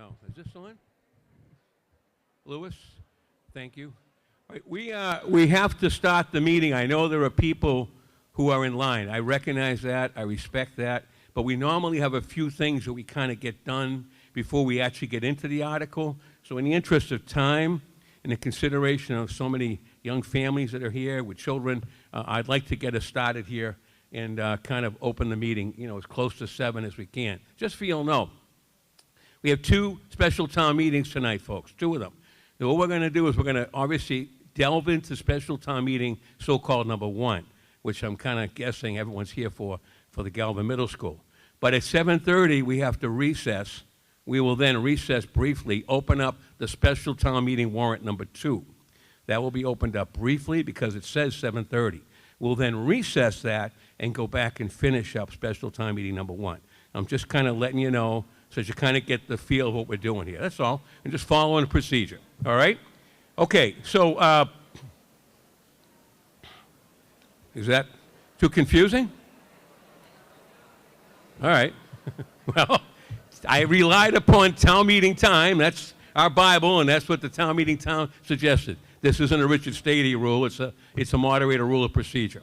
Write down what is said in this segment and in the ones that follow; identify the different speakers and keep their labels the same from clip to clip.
Speaker 1: know. Is this on? Lewis? Thank you. All right, we have to start the meeting. I know there are people who are in line. I recognize that. I respect that. But we normally have a few things that we kind of get done before we actually get into the article. So in the interest of time and the consideration of so many young families that are here with children, I'd like to get us started here and kind of open the meeting, as close to 7 as we can. Just so you'll know, we have 2 special town meetings tonight, folks, 2 of them. Now, what we're going to do is we're going to obviously delve into special town meeting, so-called number 1, which I'm kind of guessing everyone's here for the Galvin Middle School. But at 7:30, we have to recess. We will then recess briefly, open up the special town meeting warrant number 2. That will be opened up briefly because it says 7:30. We'll then recess that and go back and finish up special town meeting number 1. I'm just kind of letting you know so that you kind of get the feel of what we're doing here. That's all. And just following the procedure. All right? Okay, so is that too confusing? All right. Well, I relied upon town meeting time. That's our Bible, and that's what the town meeting town suggested. This isn't a Richard Stady rule. It's a moderator rule of procedure.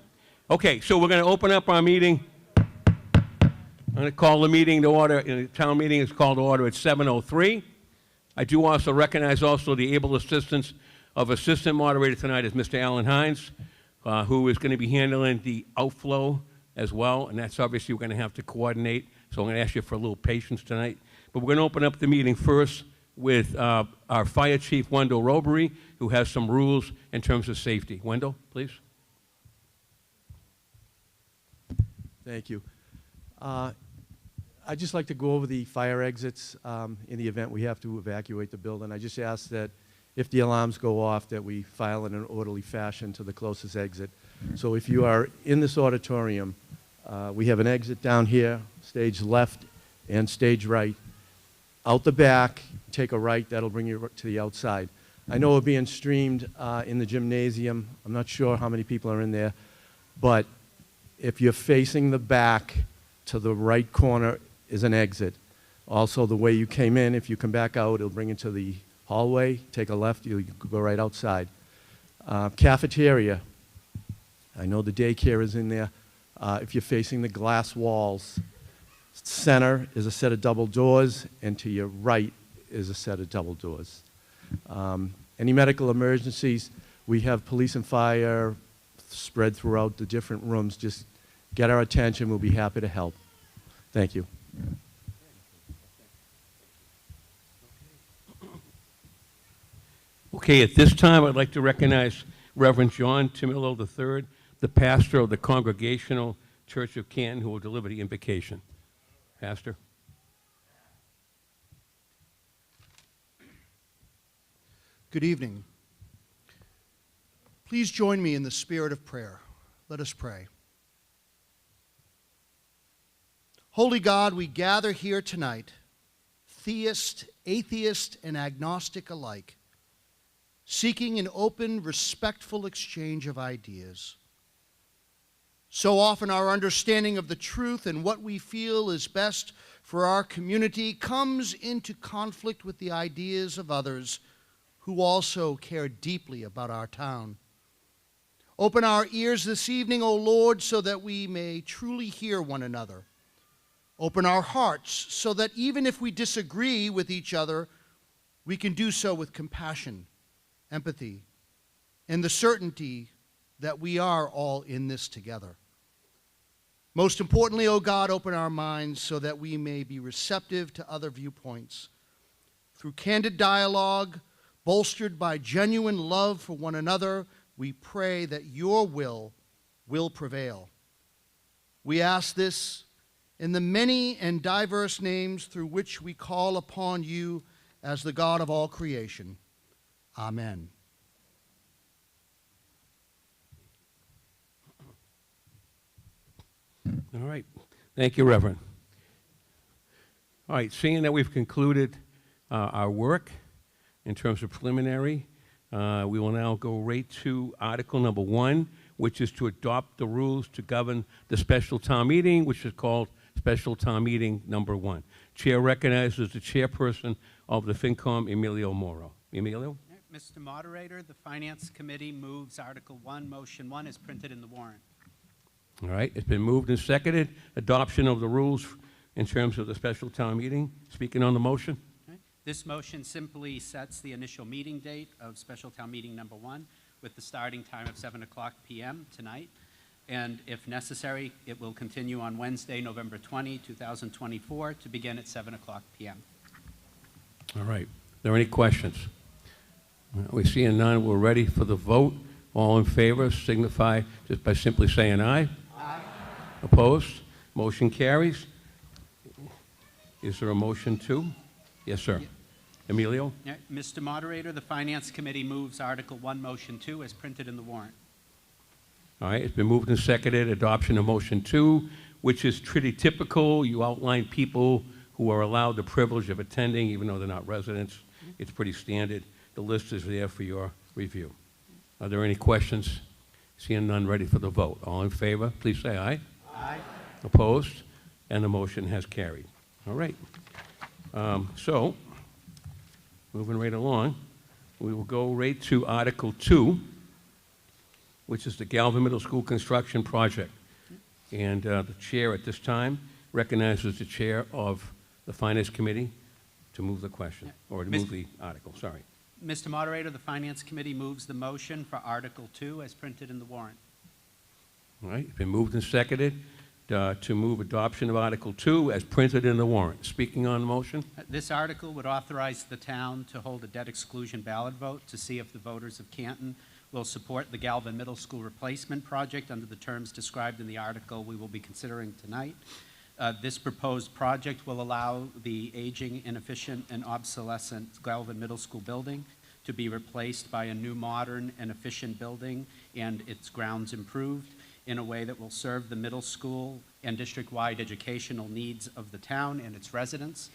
Speaker 1: Okay, so we're going to open up our meeting. I'm going to call the meeting to order. The town meeting is called to order at 7:03. I do also recognize also the able assistance of assistant moderator tonight is Mr. Alan Hines, who is going to be handling the outflow as well, and that's obviously we're going to have to coordinate, so I'm going to ask you for a little patience tonight. But we're going to open up the meeting first with our Fire Chief, Wendell Robery, who has some rules in terms of safety. Wendell, please.
Speaker 2: Thank you. I'd just like to go over the fire exits in the event we have to evacuate the building. I just ask that if the alarms go off, that we file in an orderly fashion to the closest exit. So if you are in this auditorium, we have an exit down here, stage left and stage right. Out the back, take a right, that'll bring you to the outside. I know we're being streamed in the gymnasium. I'm not sure how many people are in there, but if you're facing the back, to the right corner is an exit. Also, the way you came in, if you come back out, it'll bring you to the hallway. Take a left, you go right outside. Cafeteria. I know the daycare is in there. If you're facing the glass walls, center is a set of double doors, and to your right is a set of double doors. Any medical emergencies, we have police and fire spread throughout the different rooms. Just get our attention. We'll be happy to help. Thank you.
Speaker 1: Okay, at this time, I'd like to recognize Reverend John Timillo III, the pastor of the Congregational Church of Canton, who will deliver the invocation. Pastor.
Speaker 3: Good evening. Please join me in the spirit of prayer. Let us pray. Holy God, we gather here tonight, theist, atheist, and agnostic alike, seeking an open, respectful exchange of ideas. So often our understanding of the truth and what we feel is best for our community comes into conflict with the ideas of others who also care deeply about our town. Open our ears this evening, O Lord, so that we may truly hear one another. Open our hearts so that even if we disagree with each other, we can do so with compassion, empathy, and the certainty that we are all in this together. Most importantly, O God, open our minds so that we may be receptive to other viewpoints. Through candid dialogue, bolstered by genuine love for one another, we pray that your will prevail. We ask this in the many and diverse names through which we call upon you as the God of all creation. Amen.
Speaker 1: All right. Thank you, Reverend. All right, seeing that we've concluded our work in terms of preliminary, we will now go right to Article number 1, which is to adopt the rules to govern the special town meeting, which is called Special Town Meeting number 1. Chair recognizes the chairperson of the FinCom, Emilio Moro. Emilio?
Speaker 4: Mr. Moderator, the Finance Committee moves Article 1, Motion 1 is printed in the warrant.
Speaker 1: All right, it's been moved and seconded. Adoption of the rules in terms of the special town meeting. Speaking on the motion?
Speaker 4: Okay. This motion simply sets the initial meeting date of special town meeting number 1 with the starting time of 7 o'clock p.m. tonight. And if necessary, it will continue on Wednesday, November 20, 2024, to begin at 7 o'clock p.m.
Speaker 1: All right. Are there any questions? We see none. We're ready for the vote. All in favor signify just by simply saying aye.
Speaker 4: Aye.
Speaker 1: Opposed? Motion carries. Is there a motion too? Yes, sir.
Speaker 4: Yeah.
Speaker 1: Emilio?
Speaker 4: Mr. Moderator, the Finance Committee moves Article 1, Motion 2 as printed in the warrant.
Speaker 1: All right, it's been moved and seconded. Adoption of motion 2, which is pretty typical. You outline people who are allowed the privilege of attending, even though they're not residents. It's pretty standard. The list is there for your review. Are there any questions? Seeing none, ready for the vote. All in favor, please say aye.
Speaker 4: Aye.
Speaker 1: Opposed? And the motion has carried. All right. So, moving right along, we will go right to Article 2, which is the Galvin Middle School construction project. And the chair at this time recognizes the chair of the Finance Committee to move the question, or to move the article, sorry.
Speaker 4: Mr. Moderator, the Finance Committee moves the motion for Article 2 as printed in the warrant.
Speaker 1: All right, it's been moved and seconded to move adoption of Article 2 as printed in the warrant. Speaking on the motion?
Speaker 4: This article would authorize the town to hold a debt exclusion ballot vote to see if the voters of Canton will support the Galvin Middle School replacement project under the terms described in the article we will be considering tonight. This proposed project will allow the aging, inefficient, and obsolescent Galvin Middle School building to be replaced by a new, modern, and efficient building and its grounds improved in a way that will serve the middle school and district-wide educational needs of the town and its residents.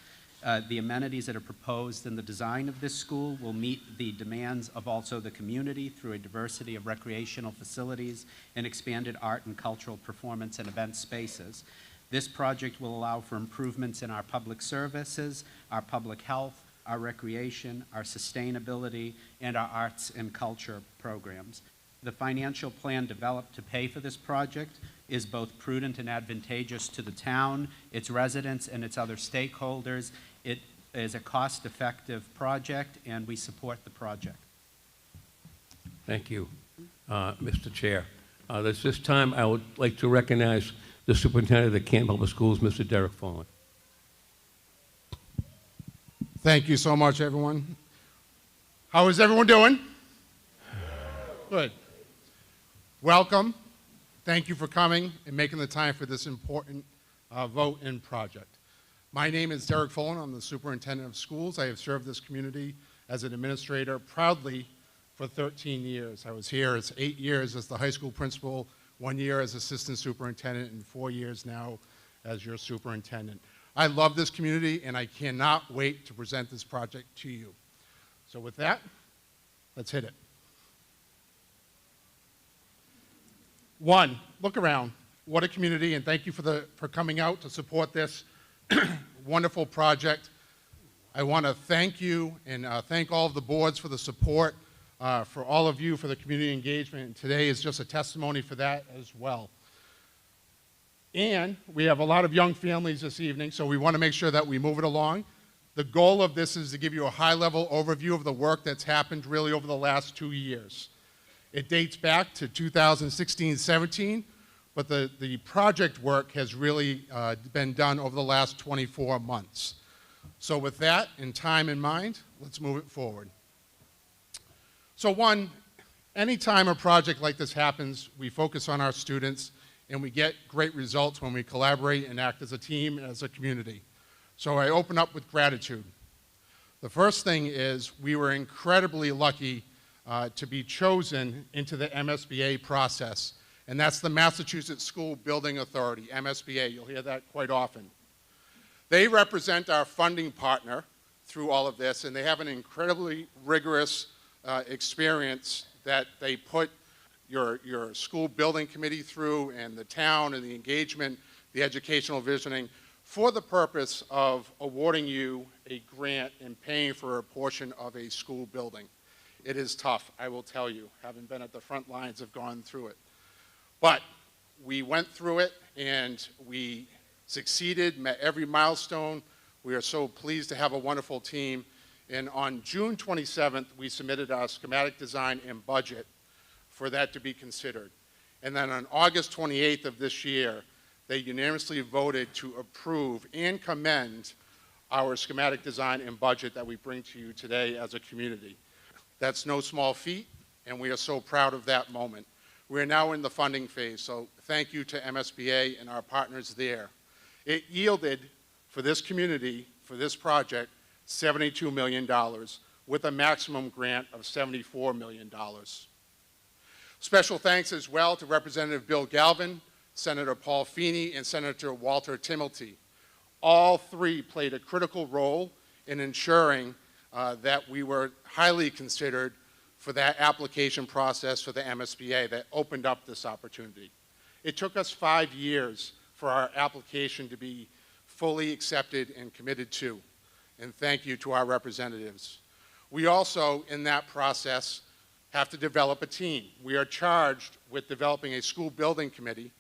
Speaker 4: The amenities that are proposed in the design of this school will meet the demands of also the community through a diversity of recreational facilities and expanded art and cultural performance and event spaces. This project will allow for improvements in our public services, our public health, our recreation, our sustainability, and our arts and culture programs. The financial plan developed to pay for this project is both prudent and advantageous to the town, its residents, and its other stakeholders. It is a cost-effective project, and we support the project.
Speaker 1: Thank you, Mr. Chair. At this time, I would like to recognize the Superintendent of the Canton Public Schools, Mr. Derek Follen.
Speaker 5: Thank you so much, everyone. How is everyone doing? Good. Welcome. Thank you for coming and making the time for this important vote and project. My name is Derek Follen. I'm the Superintendent of Schools. I have served this community as an administrator proudly for 13 years. I was here as 8 years as the high school principal, 1 year as assistant superintendent, and 4 years now as your superintendent. I love this community, and I cannot wait to present this project to you. So with that, let's hit it. One, look around. What a community, and thank you for coming out to support this wonderful project. I want to thank you and thank all of the boards for the support, for all of you for the community engagement. And today is just a testimony for that as well. And we have a lot of young families this evening, so we want to make sure that we move it along. The goal of this is to give you a high-level overview of the work that's happened really over the last 2 years. It dates back to 2016-17, but the project work has really been done over the last 24 months. So with that in time in mind, let's move it forward. So one, anytime a project like this happens, we focus on our students, and we get great results when we collaborate and act as a team and as a community. So I open up with gratitude. The first thing is we were incredibly lucky to be chosen into the MSBA process, and that's the Massachusetts School Building Authority, MSBA. You'll hear that quite often. They represent our funding partner through all of this, and they have an incredibly rigorous experience that they put your school building committee through, and the town, and the engagement, the educational visioning. for the purpose of awarding you a grant and paying for a portion of a school building. It is tough, I will tell you, having been at the front lines, have gone through it. But we went through it and we succeeded, met every milestone. We are so pleased to have a wonderful team. And on June 27th, we submitted our schematic design and budget for that to be considered. And then on August 28th of this year, they unanimously voted to approve and commend our schematic design and budget that we bring to you today as a community. That's no small feat, and we are so proud of that moment. We are now in the funding phase, so thank you to MSBA and our partners there. It yielded, for this community, for this project, $72 million, with a maximum grant of $74 million. Special thanks as well to Representative Bill Galvin, Senator Paul Feeney, and Senator Walter Timilty. All three played a critical role in ensuring that we were highly considered for that application process for the MSBA that opened up this opportunity. It took us 5 years for our application to be fully accepted and committed to, and thank you to our representatives. We also, in that process, have to develop a team. We are charged with developing a school building committee,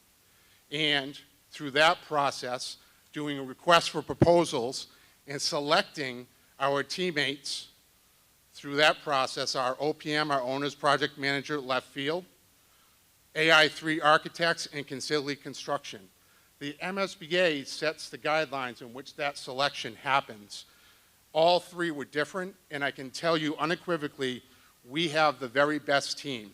Speaker 5: and through that process, doing a request for proposals and selecting our teammates through that process, our OPM, our owner's project manager, left field, AI3 architects, and Consilly Construction. The MSBA sets the guidelines in which that selection happens. All three were different, and I can tell you unequivocally, we have the very best team.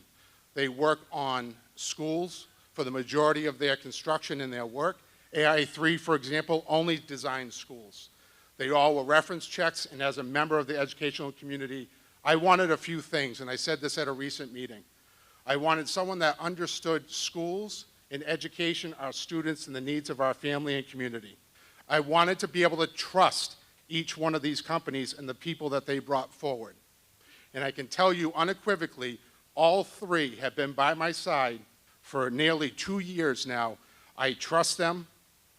Speaker 5: They work on schools for the majority of their construction and their work. AI3, for example, only designs schools. They all were reference checks, and as a member of the educational community, I wanted a few things, and I said this at a recent meeting. I wanted someone that understood schools and education, our students, and the needs of our family and community. I wanted to be able to trust each one of these companies and the people that they brought forward. And I can tell you unequivocally, all three have been by my side for nearly 2 years now. I trust them.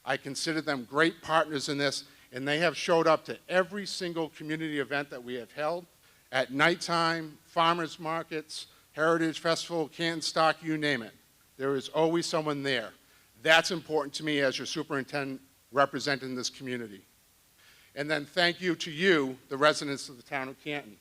Speaker 5: I consider them great partners in this, and they have showed up to every single community event that we have held, at nighttime, farmers markets, Heritage Festival, Canton Stock, you name it. There is always someone there. That's important to me as your superintendent representing this community. And then thank you to you, the residents of the town of Canton,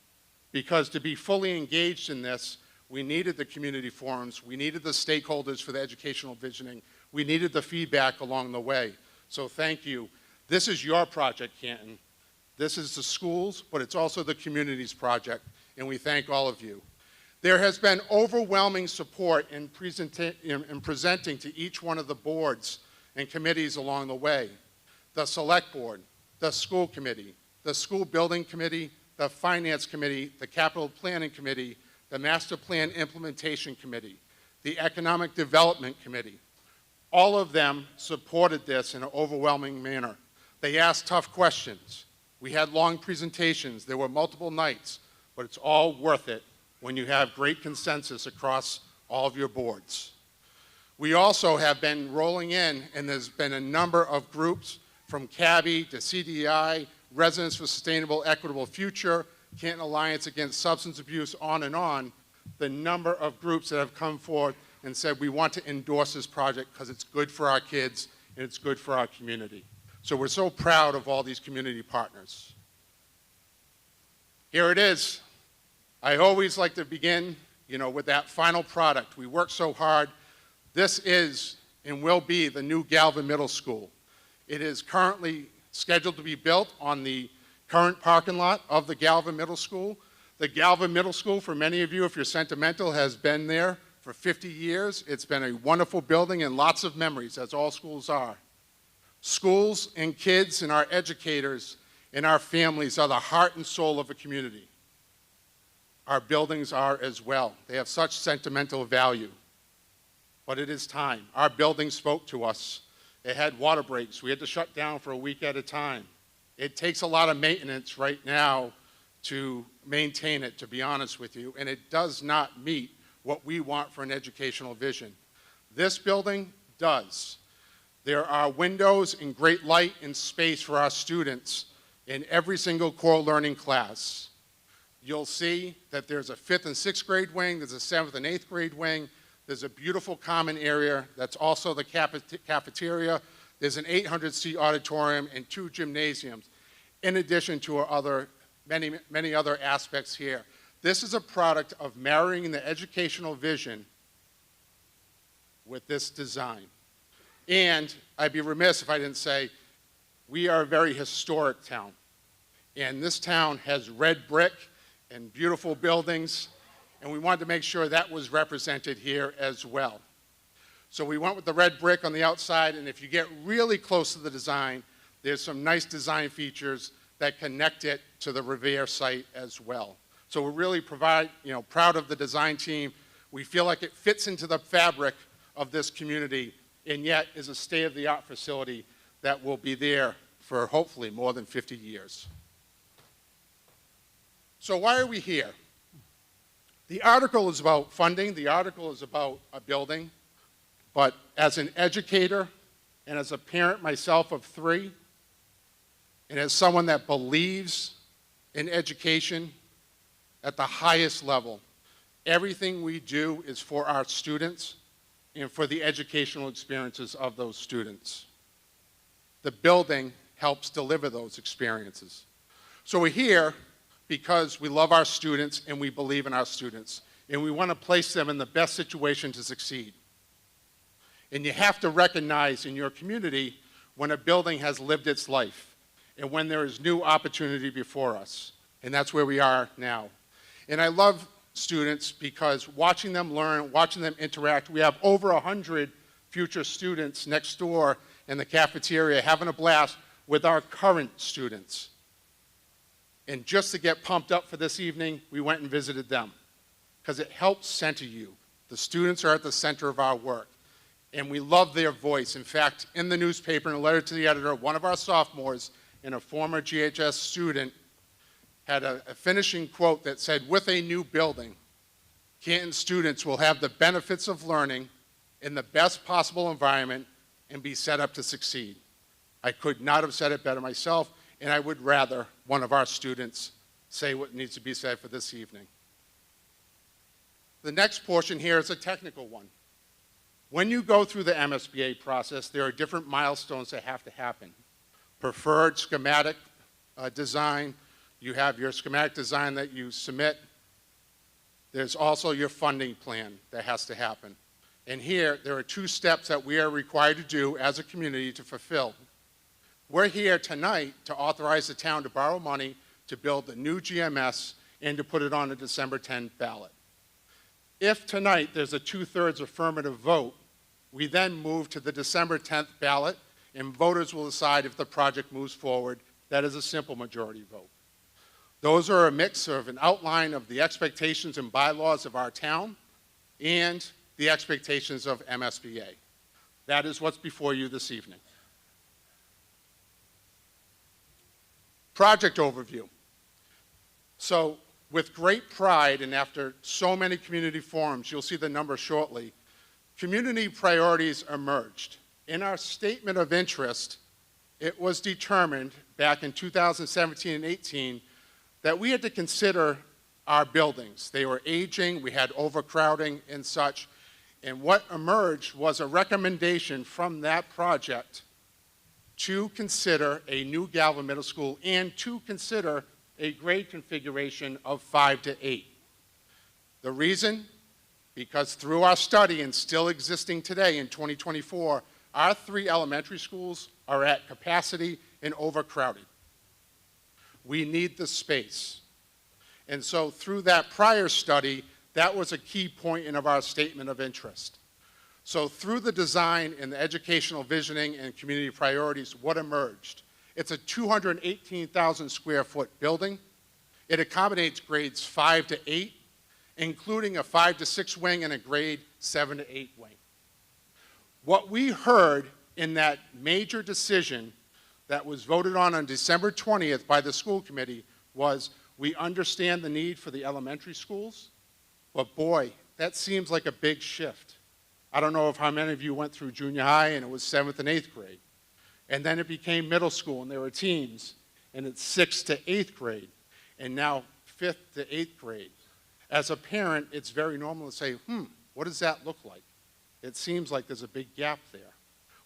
Speaker 5: because to be fully engaged in this, we needed the community forums, we needed the stakeholders for the educational visioning, we needed the feedback along the way. So thank you. This is your project, Canton. This is the schools, but it's also the community's project, and we thank all of you. There has been overwhelming support in presenting to each one of the boards and committees along the way. The select board, the school committee, the school building committee, the finance committee, the capital planning committee, the master plan implementation committee, the economic development committee. All of them supported this in an overwhelming manner. They asked tough questions. We had long presentations. There were multiple nights, but it's all worth it when you have great consensus across all of your boards. We also have been rolling in, and there's been a number of groups from CABI to CDI, Residents for Sustainable Equitable Future, Canton Alliance Against Substance Abuse, on and on, the number of groups that have come forward and said we want to endorse this project because it's good for our kids and it's good for our community. So we're so proud of all these community partners. Here it is. I always like to begin, with that final product. We worked so hard. This is and will be the new Galvin Middle School. It is currently scheduled to be built on the current parking lot of the Galvin Middle School. The Galvin Middle School, for many of you, if you're sentimental, has been there for 50 years. It's been a wonderful building and lots of memories, as all schools are. Schools and kids and our educators and our families are the heart and soul of a community. Our buildings are as well. They have such sentimental value. But it is time. Our building spoke to us. It had water breaks. We had to shut down for a week at a time. It takes a lot of maintenance right now to maintain it, to be honest with you, and it does not meet what we want for an educational vision. This building does. There are windows and great light and space for our students in every single core learning class. You'll see that there's a 5th and 6th grade wing, there's a 7th and 8th grade wing, there's a beautiful common area that's also the cafeteria, there's an 800-seat auditorium and 2 gymnasiums, in addition to our many other aspects here. This is a product of marrying the educational vision with this design. And I'd be remiss if I didn't say, we are a very historic town. And this town has red brick and beautiful buildings, and we wanted to make sure that was represented here as well. So we went with the red brick on the outside, and if you get really close to the design, there's some nice design features that connect it to the Revere site as well. So we're really proud of the design team. We feel like it fits into the fabric of this community, and yet is a state-of-the-art facility that will be there for hopefully more than 50 years. So why are we here? The article is about funding, the article is about a building, but as an educator and as a parent myself of 3, and as someone that believes in education at the highest level, everything we do is for our students and for the educational experiences of those students. The building helps deliver those experiences. So we're here because we love our students and we believe in our students, and we want to place them in the best situation to succeed. And you have to recognize in your community when a building has lived its life and when there is new opportunity before us. And that's where we are now. And I love students because watching them learn, watching them interact, we have over 100 future students next door in the cafeteria having a blast with our current students. And just to get pumped up for this evening, we went and visited them because it helps center you. The students are at the center of our work, and we love their voice. In fact, in the newspaper, in a letter to the editor, one of our sophomores and a former GHS student had a finishing quote that said, "With a new building, Canton students will have the benefits of learning in the best possible environment and be set up to succeed." I could not have said it better myself, and I would rather one of our students say what needs to be said for this evening. The next portion here is a technical one. When you go through the MSBA process, there are different milestones that have to happen. Preferred schematic design, you have your schematic design that you submit. There's also your funding plan that has to happen. And here, there are 2 steps that we are required to do as a community to fulfill. We're here tonight to authorize the town to borrow money to build the new GMS and to put it on a December 10th ballot. If tonight there's a 2/3 affirmative vote, we then move to the December 10th ballot, and voters will decide if the project moves forward. That is a simple majority vote. Those are a mix of an outline of the expectations and bylaws of our town and the expectations of MSBA. That is what's before you this evening. Project overview. So with great pride, and after so many community forums, you'll see the number shortly, community priorities emerged. In our statement of interest, it was determined back in 2017 and 18 that we had to consider our buildings. They were aging, we had overcrowding and such, and what emerged was a recommendation from that project to consider a new Galvin Middle School and to consider a grade configuration of 5 to 8. The reason? Because through our study, and still existing today in 2024, our 3 elementary schools are at capacity and overcrowded. We need the space. And so through that prior study, that was a key point of our statement of interest. So through the design and the educational visioning and community priorities, what emerged? It's a 218,000 square foot building. It accommodates grades 5 to 8, including a 5 to 6 wing and a grade 7 to 8 wing. What we heard in that major decision that was voted on December 20th by the school committee was, we understand the need for the elementary schools, but boy, that seems like a big shift. I don't know if how many of you went through junior high and it was 7th and 8th grade. And then it became middle school and there were teens, and it's 6th to 8th grade, and now 5th to 8th grade. As a parent, it's very normal to say, what does that look like? It seems like there's a big gap there.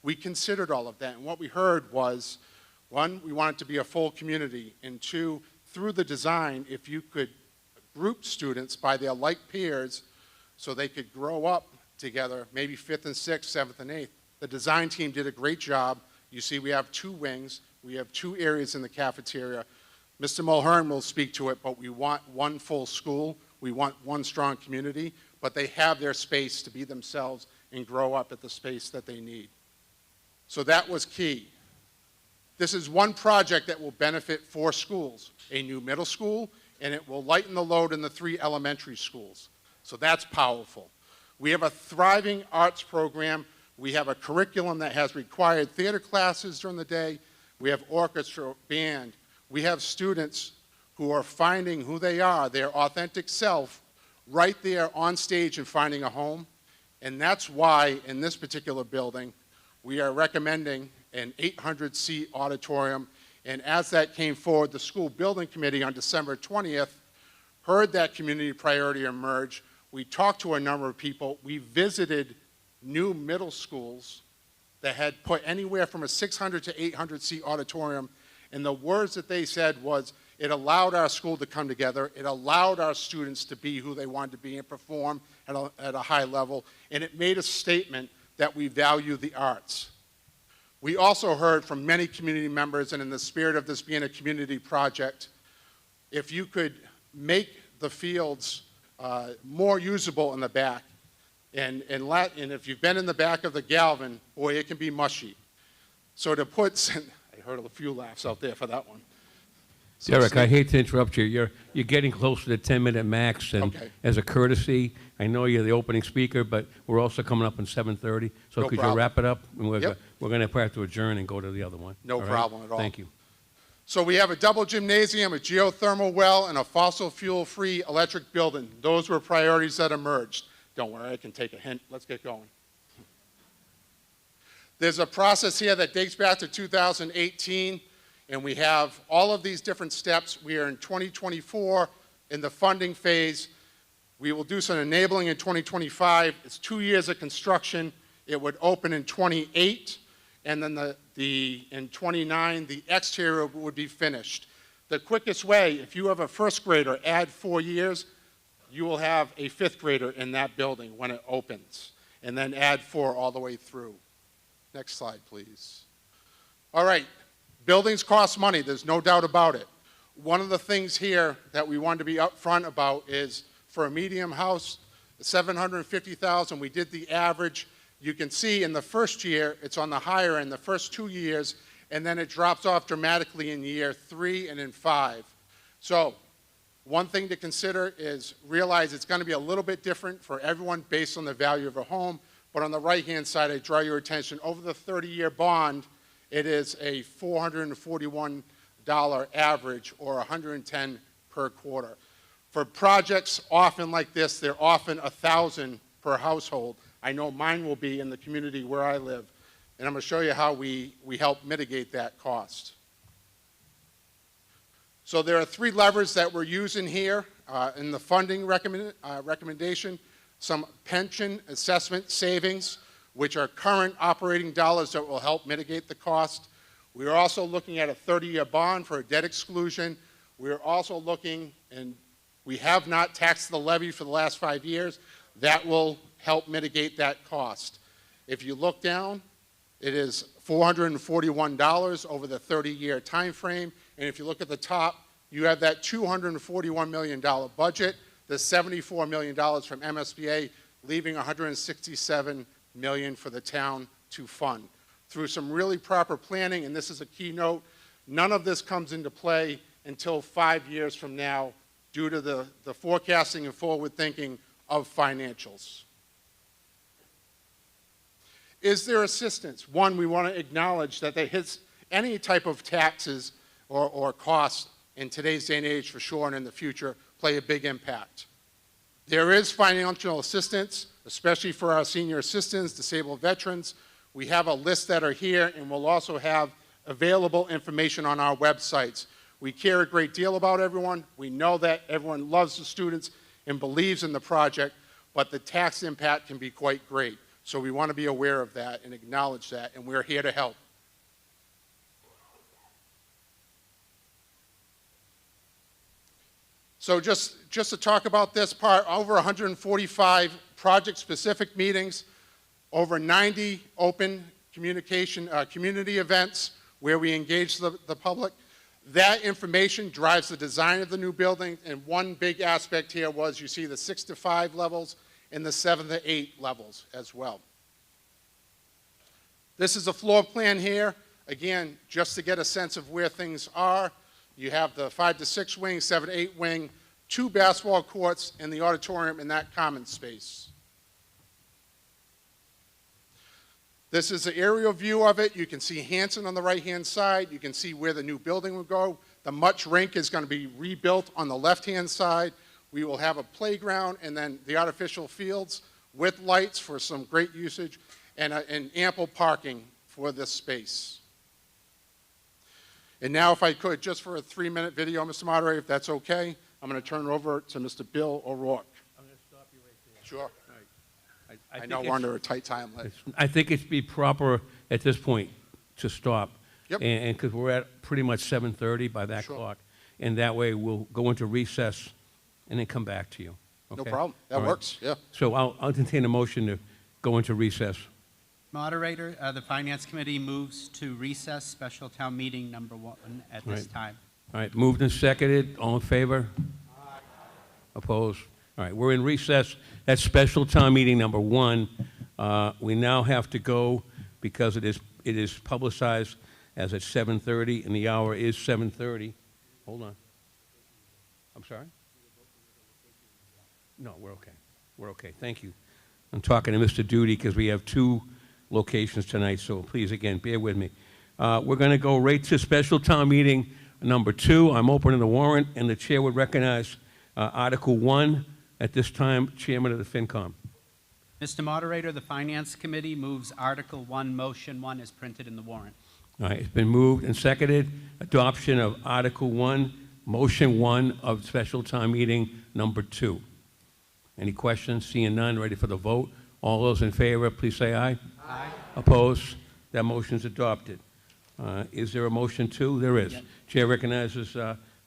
Speaker 5: We considered all of that, and what we heard was, one, we want it to be a full community, and two, through the design, if you could group students by their like peers so they could grow up together, maybe 5th and 6th, 7th and 8th. The design team did a great job. You see we have 2 wings. We have 2 areas in the cafeteria. Mr. Mulhern will speak to it, but we want one full school. We want one strong community, but they have their space to be themselves and grow up at the space that they need. So that was key. This is one project that will benefit 4 schools, a new middle school, and it will lighten the load in the 3 elementary schools. So that's powerful. We have a thriving arts program. We have a curriculum that has required theater classes during the day. We have orchestra, band. We have students who are finding who they are, their authentic self, right there on stage and finding a home. And that's why, in this particular building, we are recommending an 800-seat auditorium. And as that came forward, the school building committee on December 20th heard that community priority emerge. We talked to a number of people. We visited new middle schools that had put anywhere from a 600 to 800-seat auditorium. And the words that they said was, it allowed our school to come together. It allowed our students to be who they wanted to be and perform at a high level. And it made a statement that we value the arts. We also heard from many community members, and in the spirit of this being a community project, if you could make the fields more usable in the back, and if you've been in the back of the Galvin, boy, it can be mushy. So to put, I heard a few laughs out there for that one. So
Speaker 1: Derek, I hate to interrupt you. You're getting closer to 10-minute max, and
Speaker 5: Okay.
Speaker 1: as a courtesy, I know you're the opening speaker, but we're also coming up in 7:30. So
Speaker 5: No
Speaker 1: could
Speaker 5: problem.
Speaker 1: you wrap it up? And we're
Speaker 5: Yep.
Speaker 1: going to have to adjourn and go to the other one.
Speaker 5: No
Speaker 1: All right?
Speaker 5: problem at all.
Speaker 1: Thank you.
Speaker 5: So we have a double gymnasium, a geothermal well, and a fossil fuel-free electric building. Those were priorities that emerged. Don't worry, I can take a hint. Let's get going. There's a process here that dates back to 2018, and we have all of these different steps. We are in 2024 in the funding phase. We will do some enabling in 2025. It's 2 years of construction. It would open in 28, and then in 29, the exterior would be finished. The quickest way, if you have a first grader, add 4 years, you will have a 5th grader in that building when it opens, and then add 4 all the way through. Next slide, please. All right, buildings cost money, there's no doubt about it. One of the things here that we wanted to be upfront about is for a medium house, $750,000, we did the average. You can see in the first year, it's on the higher end, the first 2 years, and then it drops off dramatically in year 3 and in 5. So one thing to consider is realize it's going to be a little bit different for everyone based on the value of a home. But on the right-hand side, I draw your attention, over the 30-year bond, it is a $441 average, or $110 per quarter. For projects often like this, they're often $1,000 per household. I know mine will be in the community where I live, and I'm going to show you how we help mitigate that cost. So there are 3 levers that we're using here in the funding recommendation. Some pension assessment savings, which are current operating dollars that will help mitigate the cost. We are also looking at a 30-year bond for a debt exclusion. We are also looking, and we have not taxed the levy for the last 5 years. That will help mitigate that cost. If you look down, it is $441 over the 30-year time frame. And if you look at the top, you have that $241 million budget, the $74 million from MSBA, leaving $167 million for the town to fund. Through some really proper planning, and this is a key note, none of this comes into play until 5 years from now due to the forecasting and forward thinking of financials. Is there assistance? One, we want to acknowledge that any type of taxes or costs in today's day and age for sure and in the future play a big impact. There is financial assistance, especially for our senior assistants, disabled veterans. We have a list that are here, and we'll also have available information on our websites. We care a great deal about everyone. We know that everyone loves the students and believes in the project, but the tax impact can be quite great. So we want to be aware of that and acknowledge that, and we're here to help. So just to talk about this part, over 145 project-specific meetings, over 90 open communication, community events where we engage the public. That information drives the design of the new building, and one big aspect here was you see the 6 to 5 levels and the 7 to 8 levels as well. This is a floor plan here. Again, just to get a sense of where things are, you have the 5 to 6 wing, 7 to 8 wing, 2 basketball courts, and the auditorium in that common space. This is an aerial view of it. You can see Hanson on the right-hand side. You can see where the new building will go. The Much rink is going to be rebuilt on the left-hand side. We will have a playground and then the artificial fields with lights for some great usage and ample parking for this space. And now if I could, just for a 3-minute video, Mr. Moderator, if that's okay, I'm going to turn it over to Mr. Bill O'Rourke.
Speaker 1: I'm going to stop you right there.
Speaker 5: Sure. I
Speaker 1: I
Speaker 5: know
Speaker 1: think
Speaker 5: we're
Speaker 1: it's-
Speaker 5: under a tight timeline.
Speaker 1: I think it'd be proper at this point to stop.
Speaker 5: Yep.
Speaker 1: And because we're at pretty much 7:30 by that
Speaker 5: Sure.
Speaker 1: clock. And that way, we'll go into recess and then come back to you.
Speaker 5: No
Speaker 1: Okay?
Speaker 5: problem. That
Speaker 1: All right.
Speaker 5: works, yeah.
Speaker 1: So I'll entertain a motion to go into recess.
Speaker 4: Moderator, the Finance Committee moves to recess special town meeting number 1 at this
Speaker 1: Right.
Speaker 4: time.
Speaker 1: All right, moved and seconded. All in favor? Opposed? All right, we're in recess. That's special town meeting number 1. We now have to go because it is publicized as at 7:30, and the hour is 7:30. Hold on. I'm sorry? No, we're okay. We're okay. Thank you. I'm talking to Mr. Duty because we have 2 locations tonight, so please, again, bear with me. We're going to go right to special town meeting number 2. I'm opening the warrant, and the chair would recognize Article 1. At this time, Chairman of the FinCom.
Speaker 4: Mr. Moderator, the Finance Committee moves Article 1, Motion 1 as printed in the warrant.
Speaker 1: All right, it's been moved and seconded. Adoption of Article 1, Motion 1 of special town meeting number 2. Any questions? Seeing none, ready for the vote. All those in favor, please say aye.
Speaker 4: Aye.
Speaker 1: Opposed? That motion is adopted. Is there a motion 2? There is.
Speaker 4: Yep.
Speaker 1: Chair recognizes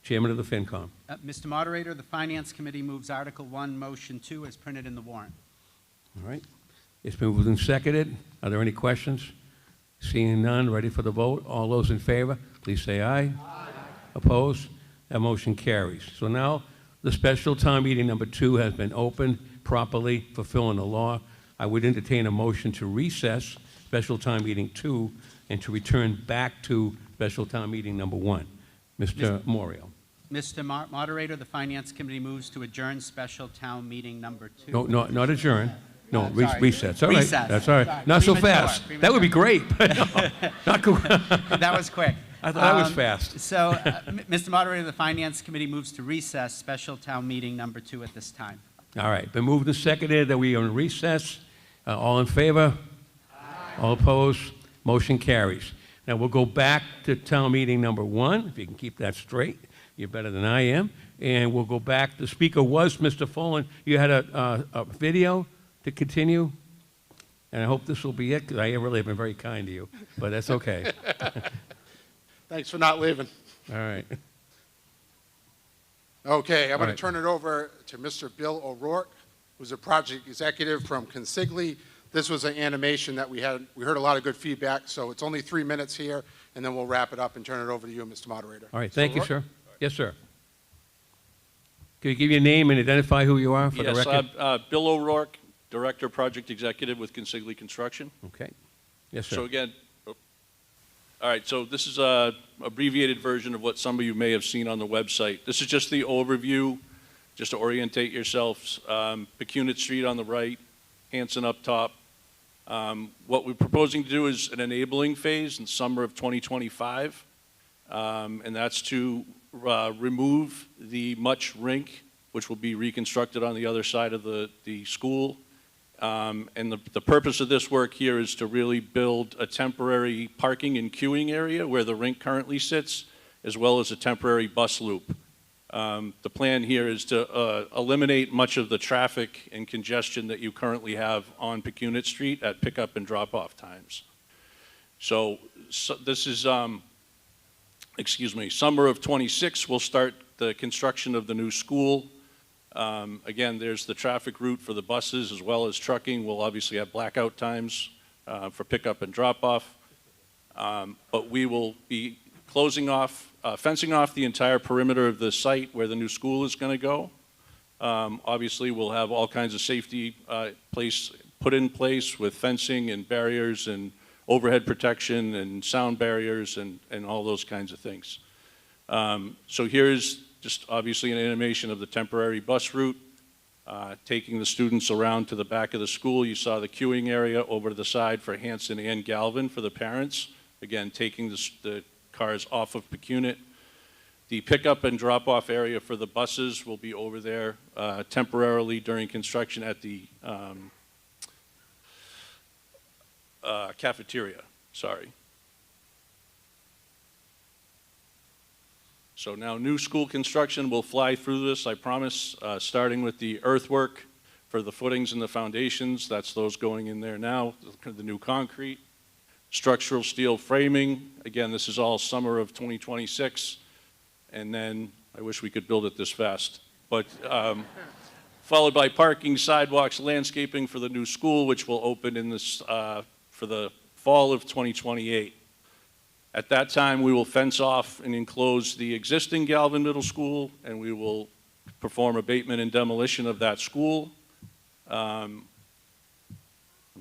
Speaker 1: Chairman of the FinCom.
Speaker 4: Mr. Moderator, the Finance Committee moves Article 1, Motion 2 as printed in the warrant.
Speaker 1: All right. It's been moved and seconded. Are there any questions? Seeing none, ready for the vote. All those in favor, please say aye. Aye. Opposed? That motion carries. So now the special town meeting number 2 has been opened properly, fulfilling the law. I would entertain a motion to recess special town meeting 2 and to return back to special town meeting number 1. Mr. Morio.
Speaker 4: Mr. Moderator, the Finance Committee moves to adjourn special town meeting number 2.
Speaker 1: No, not adjourn. No,
Speaker 4: Sorry.
Speaker 1: recess. All right.
Speaker 4: Recess.
Speaker 1: That's all right.
Speaker 4: Sorry.
Speaker 1: Not so
Speaker 4: Premature,
Speaker 1: fast. That would be great. but no, not cool.
Speaker 4: That was quick.
Speaker 1: I thought that was fast.
Speaker 4: So, Mr. Moderator, the Finance Committee moves to recess special town meeting number 2 at this time.
Speaker 1: All right. Been moved and seconded that we are in recess. All in favor? Aye. All opposed? Motion carries. Now we'll go back to town meeting number 1. If you can keep that straight, you're better than I am. And we'll go back. The speaker was Mr. Follen. You had a video to continue? And I hope this will be it, because I really have been very kind to you. But that's okay.
Speaker 5: Thanks for not leaving.
Speaker 1: All right.
Speaker 5: Okay, I'm going
Speaker 1: right.
Speaker 5: to turn it over to Mr. Bill O'Rourke, who's a project executive from Consigli. This was an animation that we heard a lot of good feedback, so it's only 3 minutes here, and then we'll wrap it up and turn it over to you, Mr. Moderator.
Speaker 1: All right. Thank you,
Speaker 5: O'Rourke?
Speaker 1: sir. Yes, sir. Can you give your name and identify who you are for the record?
Speaker 6: Yes, Bill O'Rourke, Director, Project Executive with Consigli Construction.
Speaker 1: Okay. Yes, sir.
Speaker 6: So again, all right, so this is a abbreviated version of what some of you may have seen on the website. This is just the overview, just to orientate yourselves. Pecunit Street on the right, Hanson up top. What we're proposing to do is an enabling phase in summer of 2025, and that's to remove the Much rink, which will be reconstructed on the other side of the school. And the purpose of this work here is to really build a temporary parking and queuing area where the rink currently sits, as well as a temporary bus loop. The plan here is to eliminate much of the traffic and congestion that you currently have on Pecunit Street at pickup and drop-off times. So this is, summer of '26, we'll start the construction of the new school. Again, there's the traffic route for the buses as well as trucking. We'll obviously have blackout times for pickup and drop-off. But we will be closing off, fencing off the entire perimeter of the site where the new school is going to go. Obviously, we'll have all kinds of safety put in place with fencing and barriers and overhead protection and sound barriers and all those kinds of things. So here's just obviously an animation of the temporary bus route, taking the students around to the back of the school. You saw the queuing area over to the side for Hanson and Galvin for the parents. Again, taking the cars off of Pecunit. The pickup and drop-off area for the buses will be over there temporarily during construction at the cafeteria, sorry. So now new school construction will fly through this, I promise, starting with the earthwork for the footings and the foundations. That's those going in there now, the new concrete. Structural steel framing. Again, this is all summer of 2026. And then, I wish we could build it this fast. But followed by parking, sidewalks, landscaping for the new school, which will open in this, for the fall of 2028. At that time, we will fence off and enclose the existing Galvin Middle School, and we will perform abatement and demolition of that school. I'm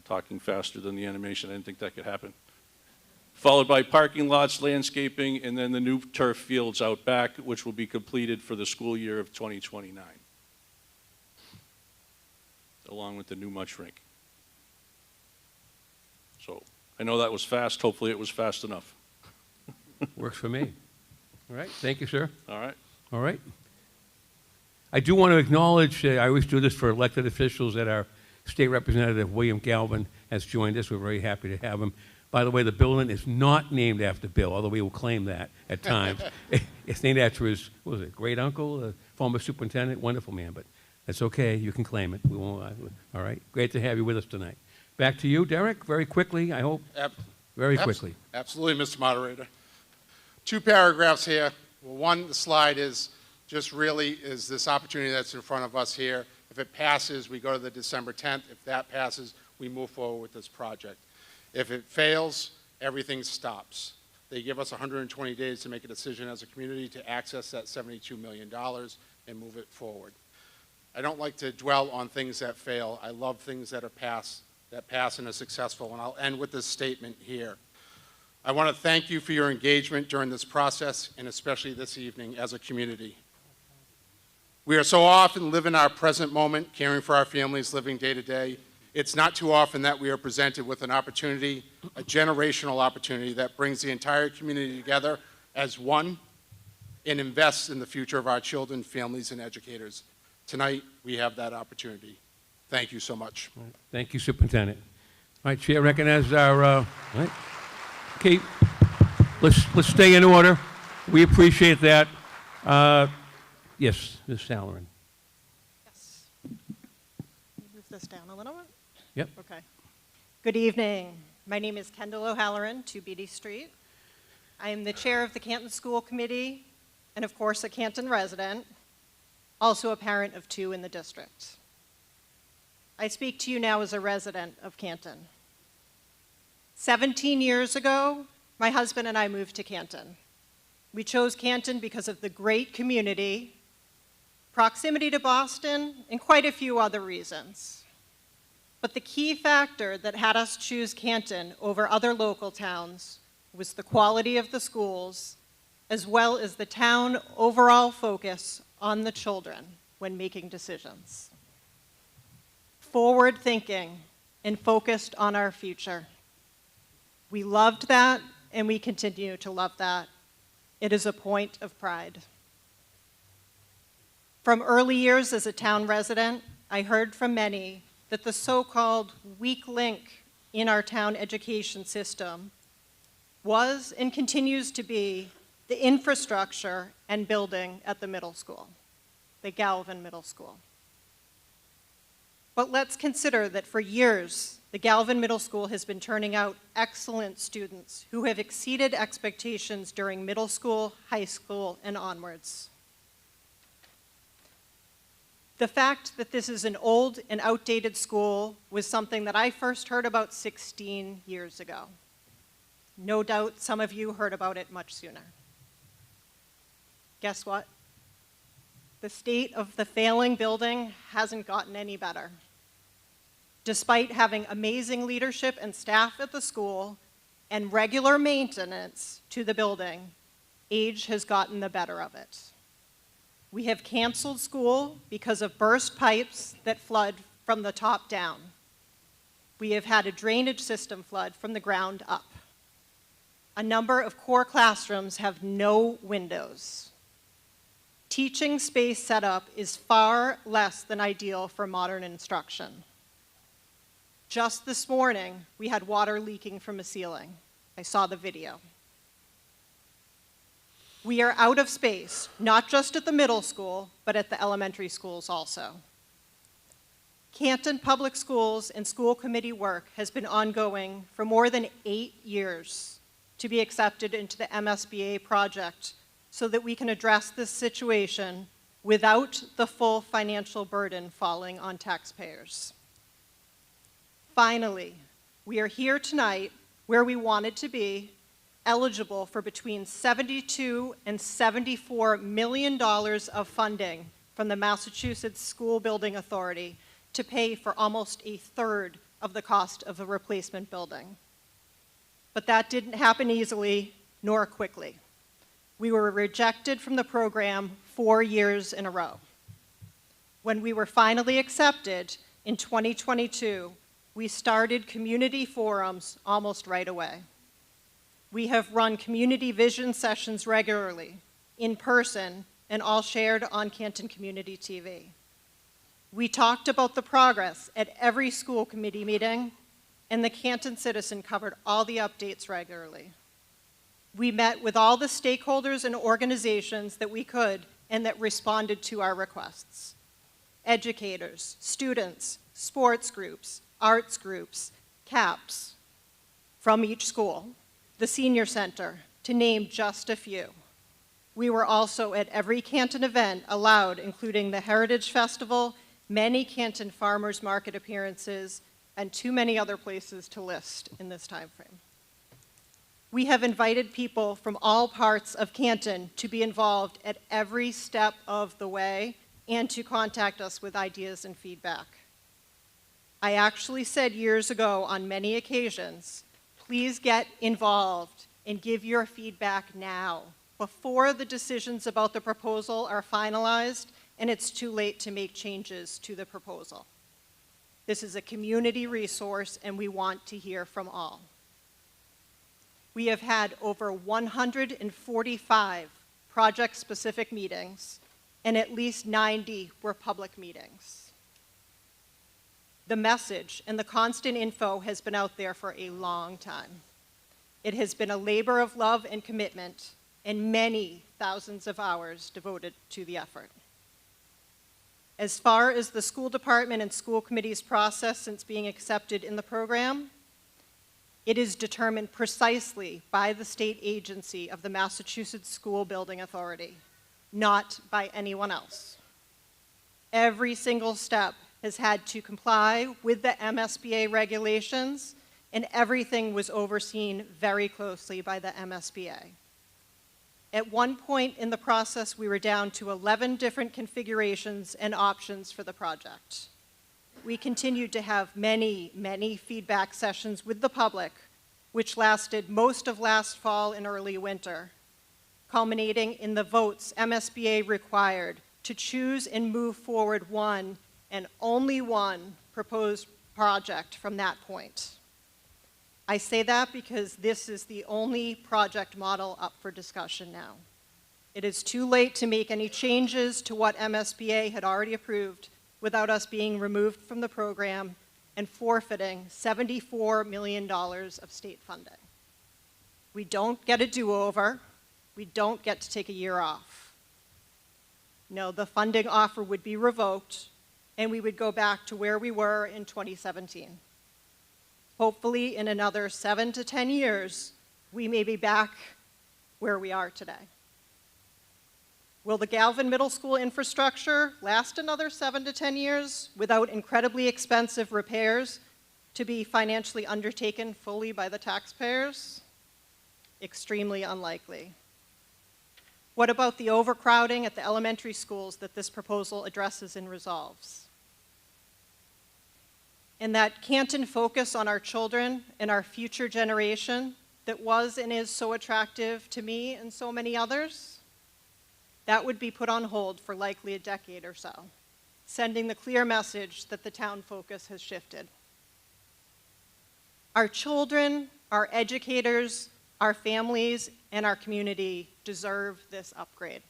Speaker 6: talking faster than the animation. I didn't think that could happen. Followed by parking lots, landscaping, and then the new turf fields out back, which will be completed for the school year of 2029, along with the new mush rink. So I know that was fast. Hopefully it was fast enough.
Speaker 1: Works for me. All right, thank you, sir.
Speaker 6: All right.
Speaker 1: All right. I do want to acknowledge, I always do this for elected officials, that our State Representative William Galvin has joined us. We're very happy to have him. By the way, the building is not named after Bill, although we will claim that at times. It's named after his, what was it, great uncle, the former superintendent, wonderful man, but that's okay, you can claim it. We won't, all right, great to have you with us tonight. Back to you, Derek, very quickly, I hope. Very quickly.
Speaker 5: Absolutely, Mr. Moderator. 2 paragraphs here. Well, one, the slide is just really is this opportunity that's in front of us here. If it passes, we go to the December 10th. If that passes, we move forward with this project. If it fails, everything stops. They give us 120 days to make a decision as a community to access that $72 million and move it forward. I don't like to dwell on things that fail. I love things that pass and are successful, and I'll end with this statement here. I want to thank you for your engagement during this process, and especially this evening as a community. We are so often live in our present moment, caring for our families, living day to day. It's not too often that we are presented with an opportunity, a generational opportunity that brings the entire community together as one and invests in the future of our children, families, and educators. Tonight, we have that opportunity. Thank you so much.
Speaker 1: Thank you, Superintendent. All right, Chair recognizes our, right. Okay, let's stay in order. We appreciate that. Yes, Ms. Halloran.
Speaker 7: Yes. Move this down a little bit.
Speaker 1: Yep.
Speaker 7: Okay. Good evening. My name is Kendall O'Halloran, 2 Beatty Street. I am the chair of the Canton School Committee and, of course, a Canton resident, also a parent of 2 in the district. I speak to you now as a resident of Canton. 17 years ago, my husband and I moved to Canton. We chose Canton because of the great community, proximity to Boston, and quite a few other reasons. But the key factor that had us choose Canton over other local towns was the quality of the schools, as well as the town overall focus on the children when making decisions. Forward thinking and focused on our future. We loved that, and we continue to love that. It is a point of pride. From early years as a town resident, I heard from many that the so-called weak link in our town education system was and continues to be the infrastructure and building at the middle school, the Galvin Middle School. But let's consider that for years, the Galvin Middle School has been turning out excellent students who have exceeded expectations during middle school, high school, and onwards. The fact that this is an old and outdated school was something that I first heard about 16 years ago. No doubt some of you heard about it much sooner. Guess what? The state of the failing building hasn't gotten any better. Despite having amazing leadership and staff at the school and regular maintenance to the building, age has gotten the better of it. We have canceled school because of burst pipes that flood from the top down. We have had a drainage system flood from the ground up. A number of core classrooms have no windows. Teaching space setup is far less than ideal for modern instruction. Just this morning, we had water leaking from a ceiling. I saw the video. We are out of space, not just at the middle school, but at the elementary schools also. Canton Public Schools and school committee work has been ongoing for more than 8 years to be accepted into the MSBA project so that we can address this situation without the full financial burden falling on taxpayers. Finally, we are here tonight where we wanted to be, eligible for between $72 and $74 million of funding from the Massachusetts School Building Authority to pay for almost a third of the cost of a replacement building. But that didn't happen easily nor quickly. We were rejected from the program 4 years in a row. When we were finally accepted in 2022, we started community forums almost right away. We have run community vision sessions regularly, in person, and all shared on Canton Community TV. We talked about the progress at every school committee meeting, and the Canton Citizen covered all the updates regularly. We met with all the stakeholders and organizations that we could and that responded to our requests. Educators, students, sports groups, arts groups, CAPS from each school, the Senior Center, to name just a few. We were also at every Canton event allowed, including the Heritage Festival, many Canton Farmers Market appearances, and too many other places to list in this time frame. We have invited people from all parts of Canton to be involved at every step of the way and to contact us with ideas and feedback. I actually said years ago on many occasions, please get involved and give your feedback now, before the decisions about the proposal are finalized and it's too late to make changes to the proposal. This is a community resource and we want to hear from all. We have had over 145 project-specific meetings and at least 90 were public meetings. The message and the constant info has been out there for a long time. It has been a labor of love and commitment and many thousands of hours devoted to the effort. As far as the school department and school committee's process since being accepted in the program, it is determined precisely by the state agency of the Massachusetts School Building Authority, not by anyone else. Every single step has had to comply with the MSBA regulations, and everything was overseen very closely by the MSBA. At one point in the process, we were down to 11 different configurations and options for the project. We continued to have many, many feedback sessions with the public, which lasted most of last fall and early winter, culminating in the votes MSBA required to choose and move forward one and only one proposed project from that point. I say that because this is the only project model up for discussion now. It is too late to make any changes to what MSBA had already approved without us being removed from the program and forfeiting $74 million of state funding. We don't get a do-over. We don't get to take a year off. No, the funding offer would be revoked, and we would go back to where we were in 2017. Hopefully, in another 7 to 10 years, we may be back where we are today. Will the Galvin Middle School infrastructure last another 7 to 10 years without incredibly expensive repairs to be financially undertaken fully by the taxpayers? Extremely unlikely. What about the overcrowding at the elementary schools that this proposal addresses and resolves? And that Canton focus on our children and our future generation that was and is so attractive to me and so many others? That would be put on hold for likely a decade or so, sending the clear message that the town focus has shifted. Our children, our educators, our families, and our community deserve this upgrade.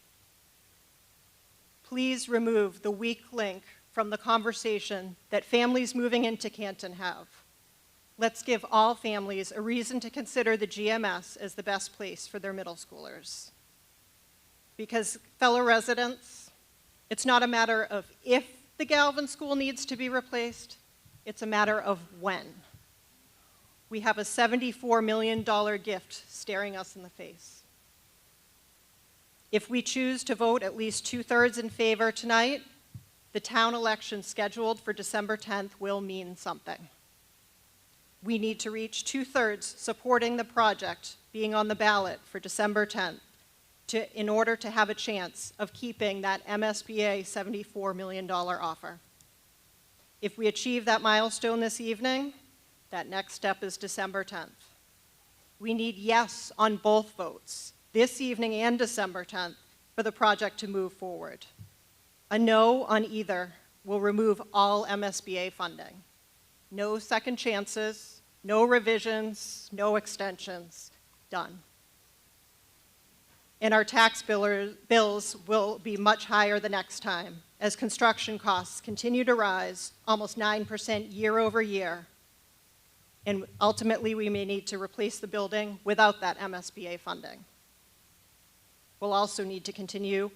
Speaker 7: Please remove the weak link from the conversation that families moving into Canton have. Let's give all families a reason to consider the GMS as the best place for their middle schoolers. Because, fellow residents, it's not a matter of if the Galvin School needs to be replaced, it's a matter of when. We have a $74 million gift staring us in the face. If we choose to vote at least 2/3 in favor tonight, the town election scheduled for December 10th will mean something. We need to reach 2/3 supporting the project being on the ballot for December 10th. In order to have a chance of keeping that MSBA $74 million offer. If we achieve that milestone this evening, that next step is December 10th. We need yes on both votes, this evening and December 10th, for the project to move forward. A no on either will remove all MSBA funding. No second chances, no revisions, no extensions, done. And our tax bills will be much higher the next time as construction costs continue to rise almost 9% year over year. And ultimately, we may need to replace the building without that MSBA funding. We'll also need to continue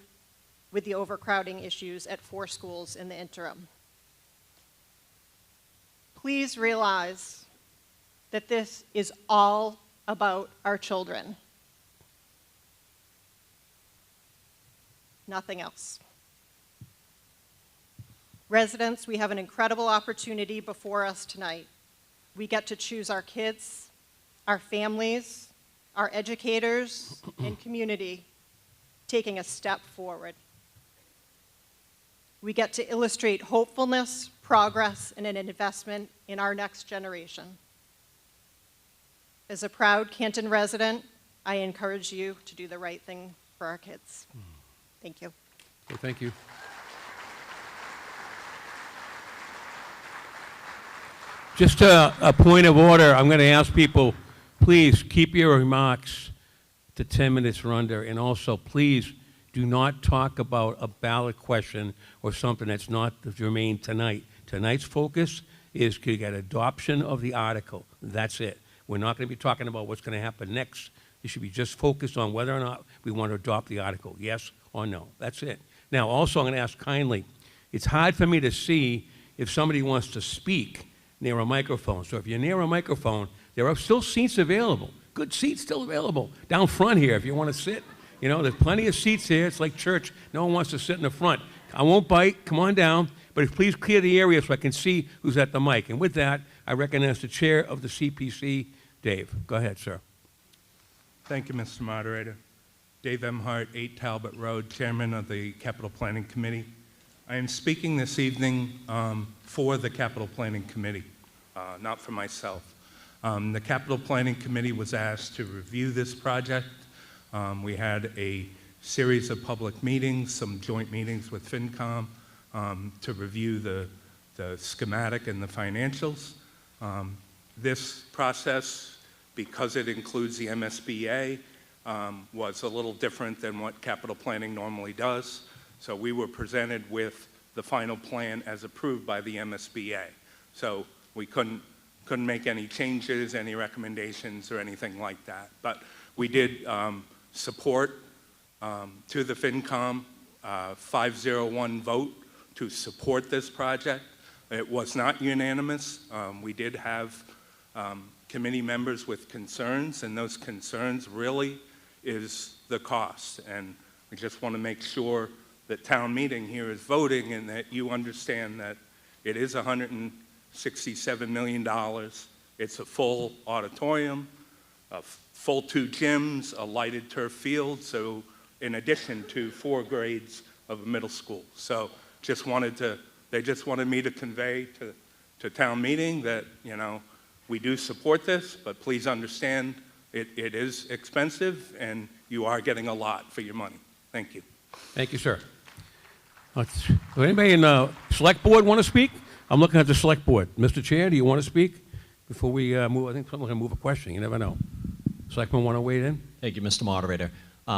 Speaker 7: with the overcrowding issues at 4 schools in the interim. Please realize that this is all about our children. Nothing else. Residents, we have an incredible opportunity before us tonight. We get to choose our kids, our families, our educators, and community taking a step forward. We get to illustrate hopefulness, progress, and an investment in our next generation. As a proud Canton resident, I encourage you to do the right thing for our kids. Thank you.
Speaker 1: Okay, thank you. Just a point of order, I'm going to ask people, please keep your remarks to 10 minutes or under, and also please do not talk about a ballot question or something that's not germane tonight. Tonight's focus is to get adoption of the article. That's it. We're not going to be talking about what's going to happen next. It should be just focused on whether or not we want to adopt the article, yes or no. That's it. Now, also, I'm going to ask kindly, it's hard for me to see if somebody wants to speak near a microphone. So if you're near a microphone, there are still seats available. Good seats still available. Down front here, if you want to sit. You know, there's plenty of seats here. It's like church. No one wants to sit in the front. I won't bite. Come on down. But please clear the area so I can see who's at the mic. And with that, I recognize the chair of the CPC, Dave. Go ahead, sir.
Speaker 8: Thank you, Mr. Moderator. Dave M. Hart, 8 Talbot Road, Chairman of the Capital Planning Committee. I am speaking this evening for the Capital Planning Committee, not for myself. The Capital Planning Committee was asked to review this project. We had a series of public meetings, some joint meetings with FinCom to review the schematic and the financials. This process, because it includes the MSBA, was a little different than what capital planning normally does. So we were presented with the final plan as approved by the MSBA. So we couldn't make any changes, any recommendations, or anything like that. But we did support to the FinCom 501 vote to support this project. It was not unanimous. We did have committee members with concerns, and those concerns really is the cost. And we just want to make sure that town meeting here is voting and that you understand that it is $167 million. It's a full auditorium, a full 2 gyms, a lighted turf field, so in addition to 4 grades of a middle school. So they just wanted me to convey to town meeting that, you know, we do support this, but please understand it is expensive and you are getting a lot for your money. Thank you.
Speaker 1: Thank you, sir. Does anybody in the select board want to speak? I'm looking at the select board. Mr. Chair, do you want to speak before we move? I think someone's going to move a question. You never know. Selectmen want to weigh in?
Speaker 9: Thank you, Mr. Moderator.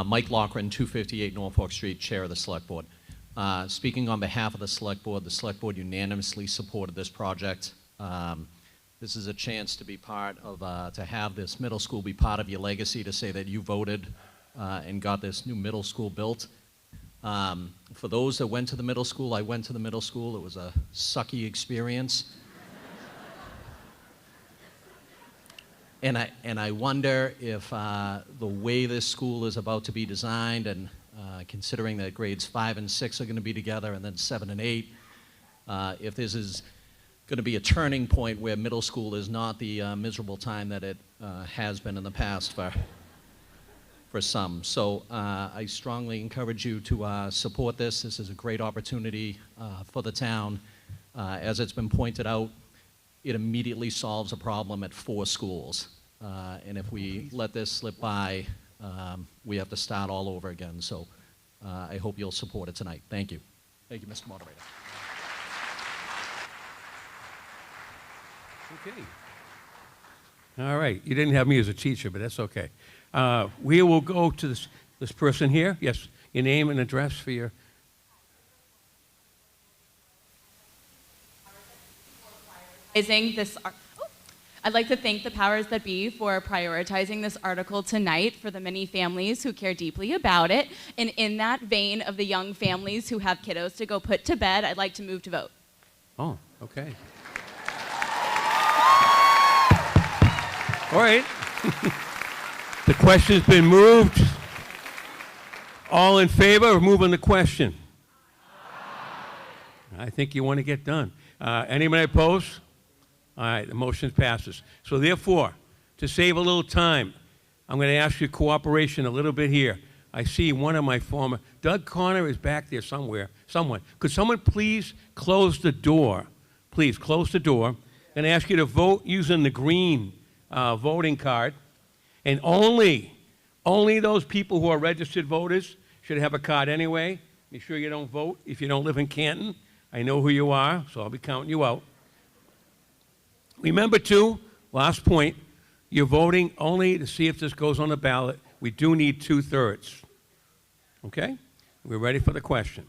Speaker 9: Mike Loughran, 258 Norfolk Street, Chair of the Select Board. Speaking on behalf of the Select Board unanimously supported this project. This is a chance to be part of, to have this middle school be part of your legacy, to say that you voted and got this new middle school built. For those that went to the middle school, I went to the middle school. It was a sucky experience. And I wonder if the way this school is about to be designed, and considering that grades 5 and 6 are going to be together, and then 7 and 8, if this is going to be a turning point where middle school is not the miserable time that it has been in the past for some. So I strongly encourage you to support this. This is a great opportunity for the town. As it's been pointed out, it immediately solves a problem at 4 schools. And if we let this slip by, we have to start all over again. So I hope you'll support it tonight. Thank you. Thank you, Mr. Moderator.
Speaker 1: Okay. All right. You didn't have me as a teacher, but that's okay. We will go to this person here. Yes, your name and address for your...
Speaker 10: I'd like to thank the powers that be for prioritizing this article tonight for the many families who care deeply about it. And in that vein of the young families who have kiddos to go put to bed, I'd like to move to vote.
Speaker 1: Oh, okay. All right. The question's been moved. All in favor of moving the question? I think you want to get done. Anybody opposed? All right, the motion passes. So therefore, to save a little time, I'm going to ask your cooperation a little bit here. I see one of my former, Doug Connor is back there somewhere. Someone. Could someone please close the door? Please close the door. And ask you to vote using the green voting card. And only those people who are registered voters should have a card anyway. Make sure you don't vote if you don't live in Canton. I know who you are, so I'll be counting you out. Remember, too, last point, you're voting only to see if this goes on the ballot. We do need 2/3. Okay? We're ready for the question.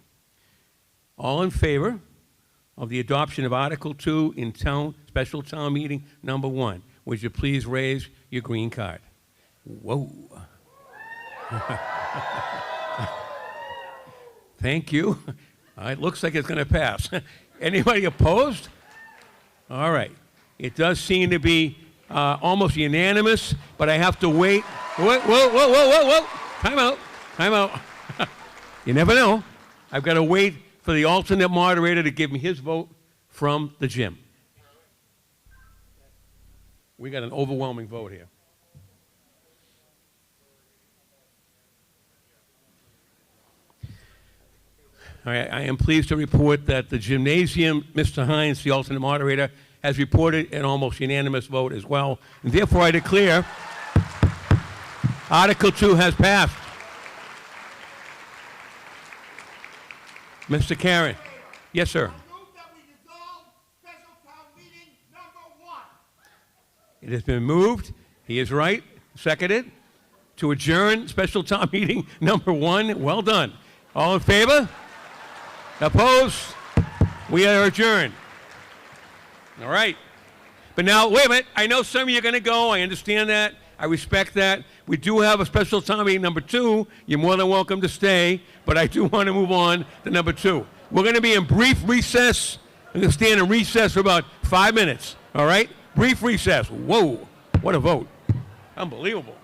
Speaker 1: All in favor of the adoption of Article 2 in special town meeting number 1, would you please raise your green card? Whoa. Thank you. It looks like it's going to pass. Anybody opposed? All right. It does seem to be almost unanimous, but I have to wait. Whoa. Time out. You never know. I've got to wait for the alternate moderator to give me his vote from the gym. We got an overwhelming vote here. All right, I am pleased to report that the gymnasium, Mr. Hines, the alternate moderator, has reported an almost unanimous vote as well. And therefore, I declare Article 2 has passed. Mr. Karen. Yes, sir. It has been moved. He is right. Seconded. to adjourn special town meeting number 1. Well done. All in favor? Opposed? We are adjourned. All right. But now, wait a minute. I know some of you are going to go. I understand that. I respect that. We do have a special town meeting number 2. You're more than welcome to stay, but I do want to move on to number 2. We're going to be in brief recess. I'm going to stand in recess for about 5 minutes. All right? Brief recess. Whoa. What a vote. Unbelievable.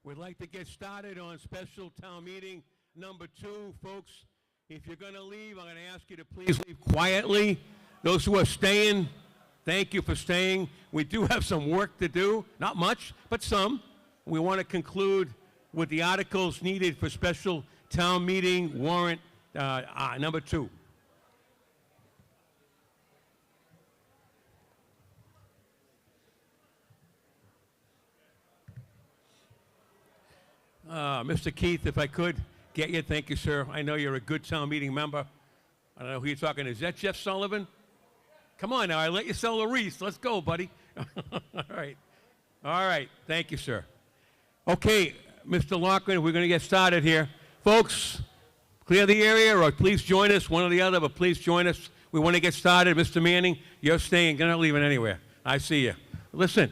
Speaker 1: We'd like to get started on special town meeting number 2, folks. If you're going to leave, I'm going to ask you to please leave quietly. Those who are staying, thank you for staying. We do have some work to do, not much, but some. We want to conclude with the articles needed for special town meeting warrant number 2. Mr. Keith, if I could get you, thank you, sir. I know you're a good town meeting member. I don't know who you're talking to. Is that Jeff Sullivan? Come on now, I let you sell a wreath. Let's go, buddy. All right. All right. Thank you, sir. Okay, Mr. Loughlin, we're going to get started here. Folks, clear the area or please join us, one or the other, but please join us. We want to get started. Mr. Manning, you're staying. You're not leaving anywhere. I see you. Listen,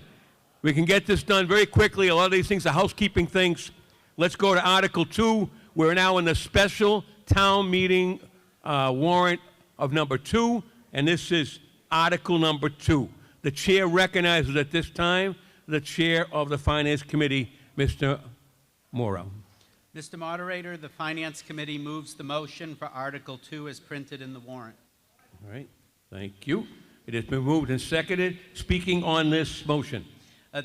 Speaker 1: we can get this done very quickly. A lot of these things are housekeeping things. Let's go to Article 2. We're now in the special town meeting warrant of number 2, and this is Article number 2. The chair recognizes at this time the chair of the Finance Committee, Mr. Morrow.
Speaker 4: Mr. Moderator, the Finance Committee moves the motion for Article 2 as printed in the warrant.
Speaker 1: All right, thank you. It has been moved and seconded. Speaking on this motion.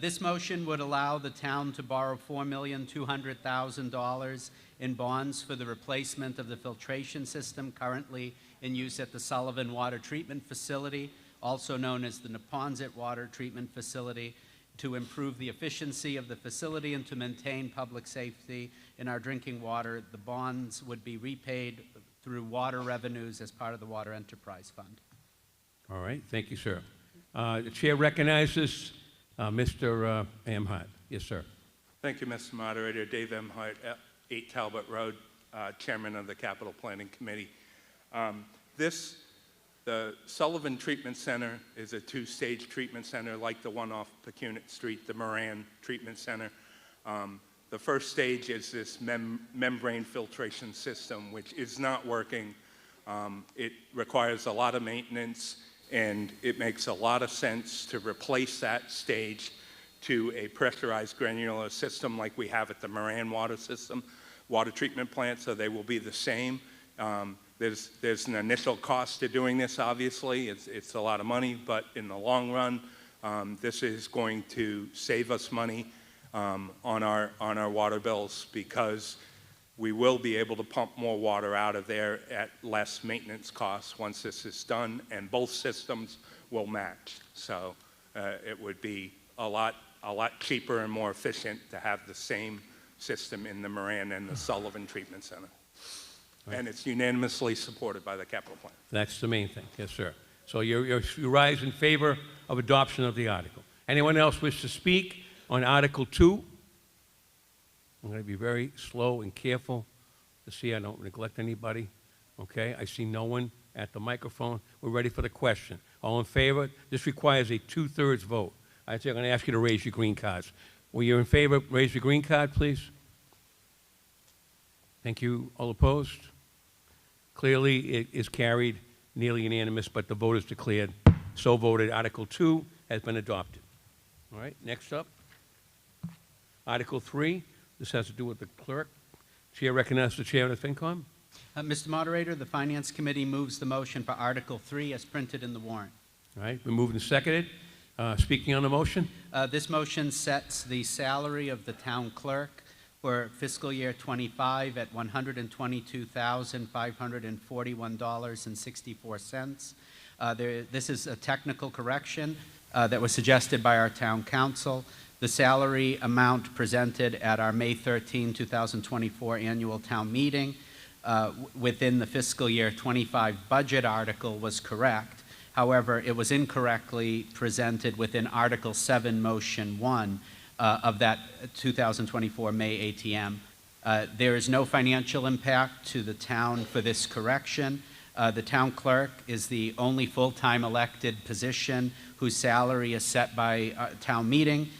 Speaker 4: This motion would allow the town to borrow $4,200,000 in bonds for the replacement of the filtration system currently in use at the Sullivan Water Treatment Facility, also known as the Neponset Water Treatment Facility, to improve the efficiency of the facility and to maintain public safety in our drinking water. The bonds would be repaid through water revenues as part of the Water Enterprise Fund.
Speaker 1: All right, thank you, sir. The chair recognizes Mr. Amhart. Yes, sir.
Speaker 8: Thank you, Mr. Moderator. Dave Emhart, 8 Talbot Road, Chairman of the Capital Planning Committee. The Sullivan Treatment Center is a 2-stage treatment center like the one off Pecunit Street, the Moran Treatment Center. The first stage is this membrane filtration system, which is not working. It requires a lot of maintenance, and it makes a lot of sense to replace that stage to a pressurized granular system like we have at the Moran water treatment plant, so they will be the same. There's an initial cost to doing this, obviously. It's a lot of money, but in the long run, this is going to save us money on our water bills because we will be able to pump more water out of there at less maintenance costs once this is done, and both systems will match. So it would be a lot cheaper and more efficient to have the same system in the Moran and the Sullivan Treatment Center. Right. And it's unanimously supported by the capital plan.
Speaker 1: That's the main thing. Yes, sir. So you rise in favor of adoption of the article. Anyone else wish to speak on Article 2? I'm going to be very slow and careful to see I don't neglect anybody. Okay, I see no one at the microphone. We're ready for the question. All in favor? This requires a 2/3 vote. I'm going to ask you to raise your green cards. Will you in favor? Raise your green card, please. Thank you. All opposed? Clearly, it is carried, nearly unanimous, but the vote is declared. So voted. Article 2 has been adopted. All right, next up. Article 3. This has to do with the clerk. Chair recognizes the chair of the FinCom.
Speaker 4: Mr. Moderator, the Finance Committee moves the motion for Article 3 as printed in the warrant.
Speaker 1: All right, been moved and seconded. Speaking on the motion.
Speaker 4: This motion sets the salary of the town clerk for fiscal year 25 at $122,541.64. This is a technical correction that was suggested by our town council. The salary amount presented at our May 13, 2024 annual town meeting within the fiscal year 25 budget article was correct. However, it was incorrectly presented within Article 7, Motion 1 of that 2024 May ATM. There is no financial impact to the town for this correction. The town clerk is the only full-time elected position whose salary is set by town meeting.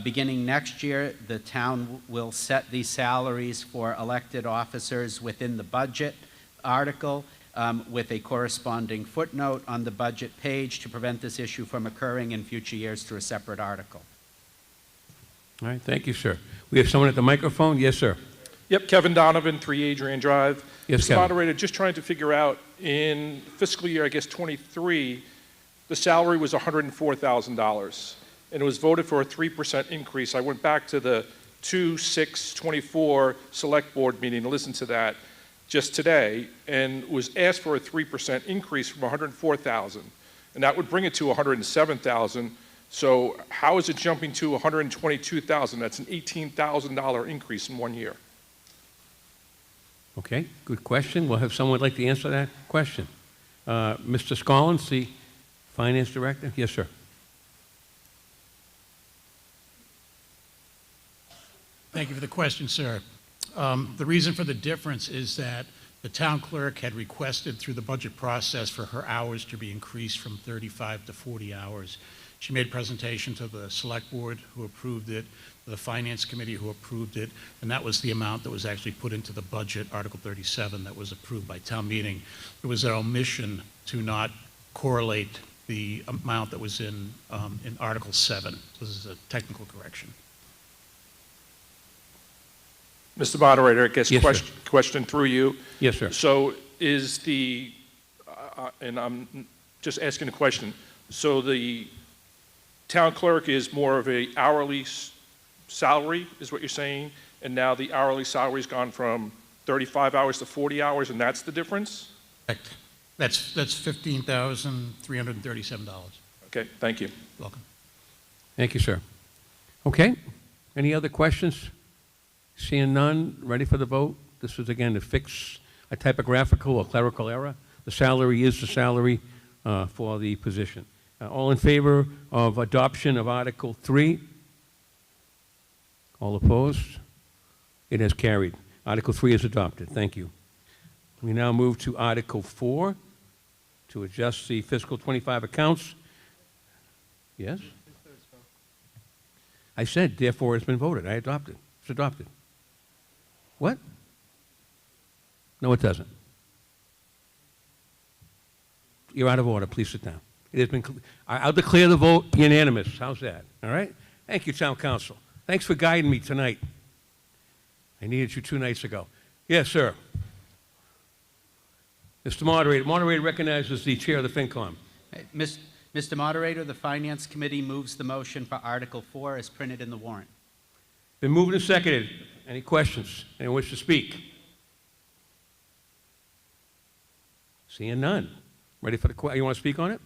Speaker 4: Beginning next year, the town will set these salaries for elected officers within the budget article with a corresponding footnote on the budget page to prevent this issue from occurring in future years through a separate article.
Speaker 1: All right, thank you, sir. We have someone at the microphone. Yes, sir.
Speaker 11: Yep, Kevin Donovan, 3 Adrian Drive.
Speaker 1: Yes,
Speaker 11: Mr.
Speaker 1: Kevin.
Speaker 11: Moderator, just trying to figure out, in fiscal year, I guess, 23, the salary was $104,000, and it was voted for a 3% increase. I went back to the 2/6/24 select board meeting to listen to that just today, and was asked for a 3% increase from $104,000, and that would bring it to $107,000. So how is it jumping to $122,000? That's an $18,000 increase in 1 year.
Speaker 1: Okay, good question. We'll have someone like to answer that question. Mr. Scollins, the Finance Director? Yes, sir.
Speaker 12: Thank you for the question, sir. The reason for the difference is that the town clerk had requested through the budget process for her hours to be increased from 35 to 40 hours. She made a presentation to the select board who approved it, the finance committee who approved it, and that was the amount that was actually put into the budget, Article 37, that was approved by town meeting. There was an omission to not correlate the amount that was in Article 7. This is a technical correction.
Speaker 11: Mr. Moderator, I guess
Speaker 1: Yes, sir.
Speaker 11: question through you.
Speaker 1: Yes, sir.
Speaker 11: So is the, and I'm just asking a question, so the town clerk is more of a hourly salary, is what you're saying, and now the hourly salary's gone from 35 hours to 40 hours, and that's the difference?
Speaker 12: Correct. That's $15,337.
Speaker 11: Okay, thank you.
Speaker 12: Welcome.
Speaker 1: Thank you, sir. Okay, any other questions? Seeing none, ready for the vote? This is, again, to fix a typographical or clerical error. The salary is the salary for the position. All in favor of adoption of Article 3? All opposed? It has carried. Article 3 is adopted. Thank you. We now move to Article 4, to adjust the fiscal 25 accounts. Yes? I said, therefore, it's been voted. I adopted. It's adopted. What? No, it doesn't. You're out of order. Please sit down. It has been. I'll declare the vote unanimous. How's that? All right? Thank you, Town Council. Thanks for guiding me tonight. I needed you 2 nights ago. Yes, sir. Mr. Moderator. Moderator recognizes the chair of the FinCom.
Speaker 4: Mr. Moderator, the Finance Committee moves the motion for Article 4 as printed in the warrant.
Speaker 1: Been moved and seconded. Any questions? Anyone wish to speak? Seeing none. Ready for the question? You want to speak on it?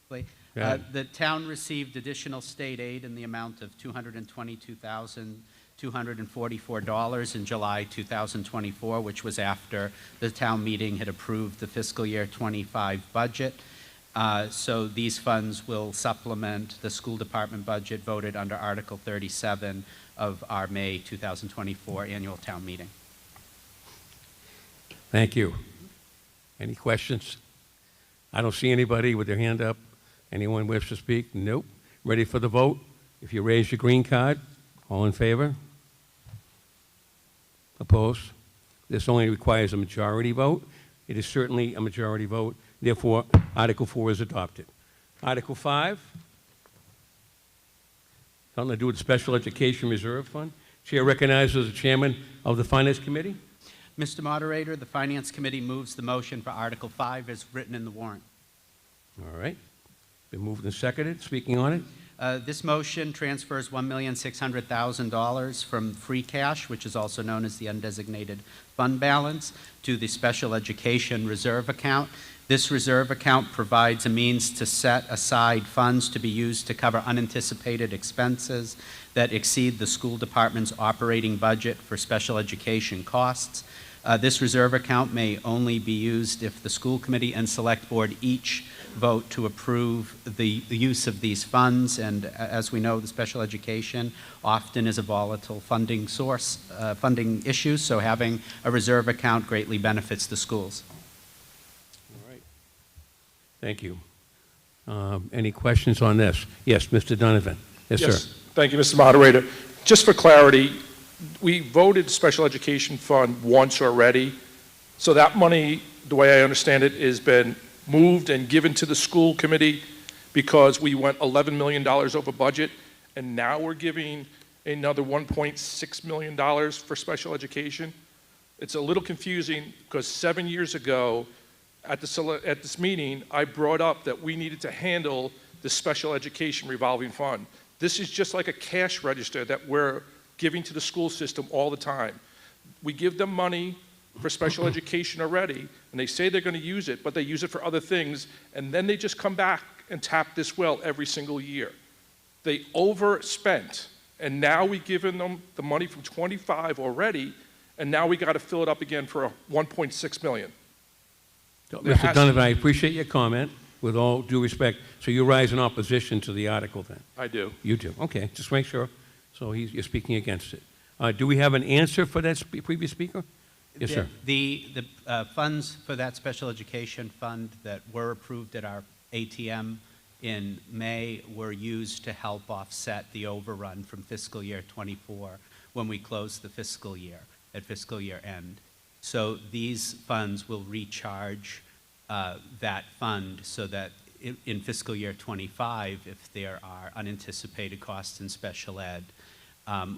Speaker 1: Go ahead.
Speaker 4: The town received additional state aid in the amount of $222,244 in July 2024, which was after the town meeting had approved the fiscal year 25 budget. So these funds will supplement the school department budget voted under Article 37 of our May 2024 annual town meeting.
Speaker 1: Thank you. Any questions? I don't see anybody with their hand up. Anyone wish to speak? Nope. Ready for the vote? If you raise your green card, all in favor? Opposed? This only requires a majority vote. It is certainly a majority vote. Therefore, Article 4 is adopted. Article 5, something to do with the Special Education Reserve Fund. Chair recognizes the chairman of the Finance Committee.
Speaker 4: Mr. Moderator, the Finance Committee moves the motion for Article 5 as written in the warrant.
Speaker 1: All right. Been moved and seconded. Speaking on it.
Speaker 4: This motion transfers $1,600,000 from free cash, which is also known as the undesignated fund balance, to the Special Education Reserve Account. This reserve account provides a means to set aside funds to be used to cover unanticipated expenses that exceed the school department's operating budget for special education costs. This reserve account may only be used if the school committee and select board each vote to approve the use of these funds. And as we know, the special education often is a volatile funding source, funding issue, so having a reserve account greatly benefits the schools.
Speaker 1: All right. Thank you. Any questions on this? Yes, Mr. Donovan. Yes, sir.
Speaker 11: Thank you, Mr. Moderator. Just for clarity, we voted special education fund once already, so that money, the way I understand it, has been moved and given to the school committee because we went $11 million over budget, and now we're giving another $1.6 million for special education. It's a little confusing because 7 years ago at this meeting, I brought up that we needed to handle the special education revolving fund. This is just like a cash register that we're giving to the school system all the time. We give them money for special education already, and they say they're going to use it, but they use it for other things, and then they just come back and tap this well every single year. They overspent, and now we've given them the money from 25 already, and now we got to fill it up again for 1.6 million. There
Speaker 1: Mr.
Speaker 11: has-
Speaker 1: Donovan, I appreciate your comment, with all due respect. So you rise in opposition to the article, then?
Speaker 11: I do.
Speaker 1: You do, okay, just make sure. So you're speaking against it. Do we have an answer for that previous speaker? Yes, sir.
Speaker 4: The funds for that special education fund that were approved at our ATM in May were used to help offset the overrun from fiscal year '24 when we closed the fiscal year, at fiscal year end. So these funds will recharge that fund so that in fiscal year '25, if there are unanticipated costs in special ed,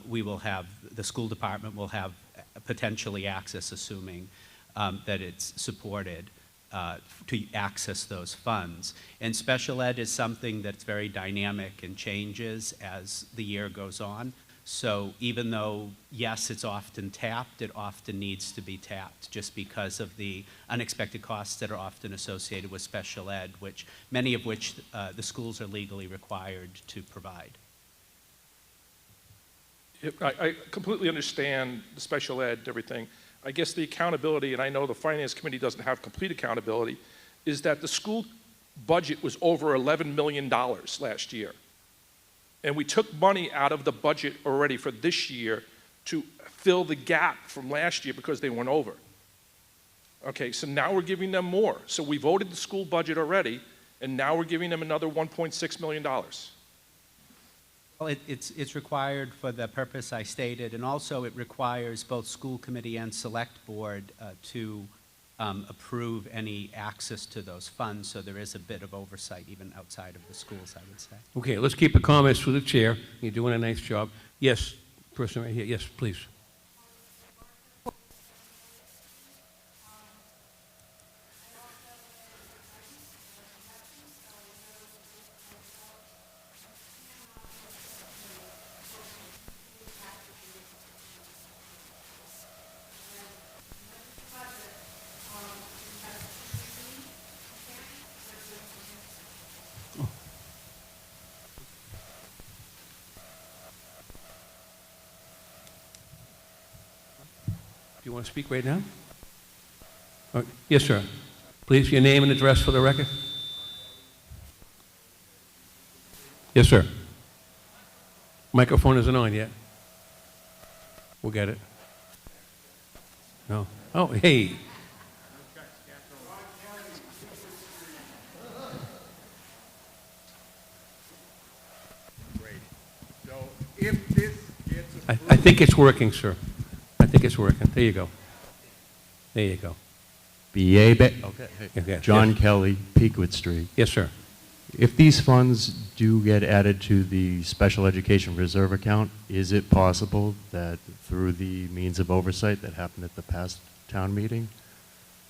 Speaker 4: we will have, the school department will have potentially access, assuming that it's supported, to access those funds. And special ed is something that's very dynamic and changes as the year goes on. So even though, yes, it's often tapped, it often needs to be tapped just because of the unexpected costs that are often associated with special ed, many of which the schools are legally required to provide.
Speaker 11: I completely understand the special ed and everything. I guess the accountability, and I know the Finance Committee doesn't have complete accountability, is that the school budget was over $11 million last year. And we took money out of the budget already for this year to fill the gap from last year because they went over. Okay, so now we're giving them more. So we voted the school budget already, and now we're giving them another $1.6 million.
Speaker 4: Well, it's required for the purpose I stated, and also it requires both school committee and select board to approve any access to those funds, so there is a bit of oversight even outside of the schools, I would say.
Speaker 1: Okay, let's keep the comments for the chair. You're doing a nice job. Yes, person right here. Yes, please. Do you want to speak right now? Yes, sir. Please, your name and address for the record. Yes, sir. Microphone isn't on yet. We'll get it. No. Oh, hey.
Speaker 5: So if this gets approved,
Speaker 1: I think it's working, sir. I think it's working. There you go. There you go.
Speaker 13: Okay.
Speaker 1: Okay.
Speaker 13: John
Speaker 1: Yes.
Speaker 13: Kelly, Peakwood Street.
Speaker 1: Yes, sir.
Speaker 13: If these funds do get added to the special education reserve account, is it possible that through the means of oversight that happened at the past town meeting,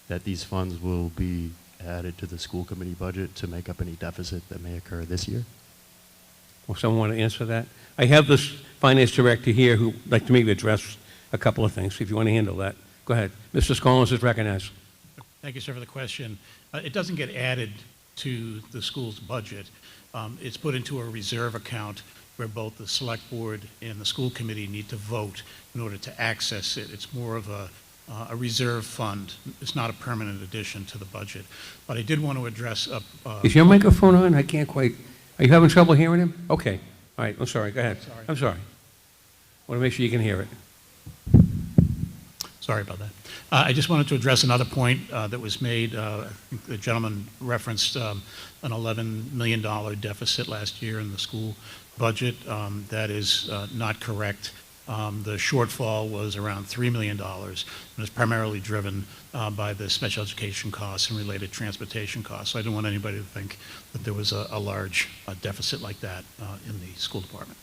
Speaker 13: that these funds will be added to the school committee budget to make up any deficit that may occur this year?
Speaker 1: Will someone want to answer that? I have this finance director here who would like to maybe address a couple of things, if you want to handle that. Go ahead. Mr. Scollins is recognized.
Speaker 12: Thank you, sir, for the question. It doesn't get added to the school's budget. It's put into a reserve account where both the select board and the school committee need to vote in order to access it. It's more of a reserve fund. It's not a permanent addition to the budget. But I did want to address
Speaker 1: Is your microphone on? I can't quite. Are you having trouble hearing him? Okay. All right. I'm sorry. Go ahead. I'm sorry. I want to make sure you can hear it.
Speaker 12: Sorry about that. I just wanted to address another point that was made. I think the gentleman referenced an $11 million deficit last year in the school budget. That is not correct. The shortfall was around $3 million, and was primarily driven by the special education costs and related transportation costs. So I didn't want anybody to think that there was a large deficit like that in the school department.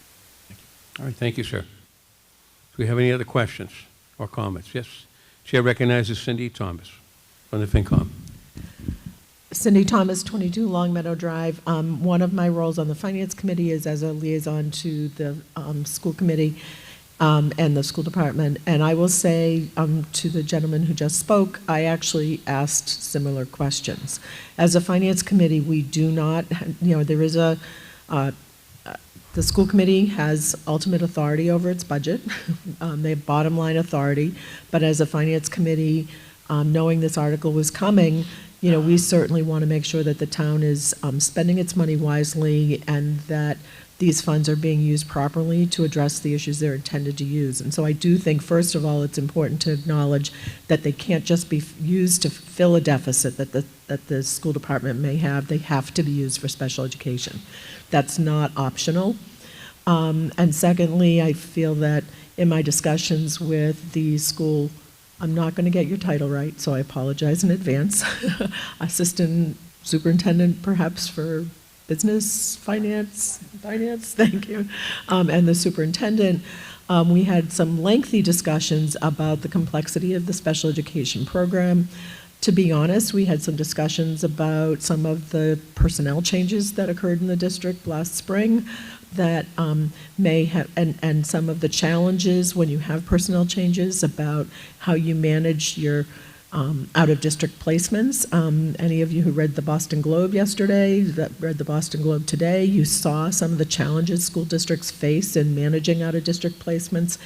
Speaker 12: Thank you.
Speaker 1: All right. Thank you, sir. Do we have any other questions or comments? Yes. Chair recognizes Cindy Thomas from the FinCom.
Speaker 14: Cindy Thomas, 22 Long Meadow Drive. One of my roles on the Finance Committee is as a liaison to the school committee and the school department. And I will say to the gentleman who just spoke, I actually asked similar questions. As a Finance Committee, we do not, there is the The school committee has ultimate authority over its budget. They have bottom line authority, but as a finance committee, knowing this article was coming, you know, we certainly want to make sure that the town is spending its money wisely and that these funds are being used properly to address the issues they're intended to use. And so I do think, first of all, it's important to acknowledge that they can't just be used to fill a deficit that the school department may have. They have to be used for special education. That's not optional. And secondly, I feel that in my discussions with the school, I'm not going to get your title right, so I apologize in advance. Assistant superintendent, perhaps, for business, finance, thank you, and the superintendent, we had some lengthy discussions about the complexity of the special education program. To be honest, we had some discussions about some of the personnel changes that occurred in the district last spring that may have, and some of the challenges when you have personnel changes about how you manage your out-of-district placements. Any of you who read the Boston Globe yesterday, that read the Boston Globe today, you saw some of the challenges school districts face in managing out-of-district placements.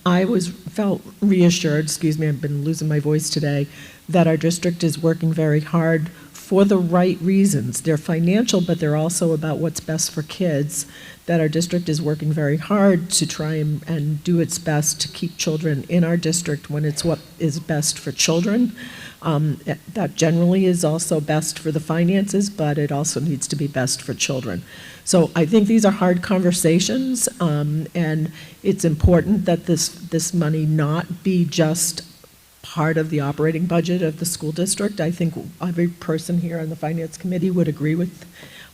Speaker 14: I felt reassured, excuse me, I've been losing my voice today, that our district is working very hard for the right reasons. They're financial, but they're also about what's best for kids, that our district is working very hard to try and do its best to keep children in our district when it's what is best for children. That generally is also best for the finances, but it also needs to be best for children. So I think these are hard conversations, and it's important that this money not be just part of the operating budget of the school district. I think every person here on the finance committee would agree with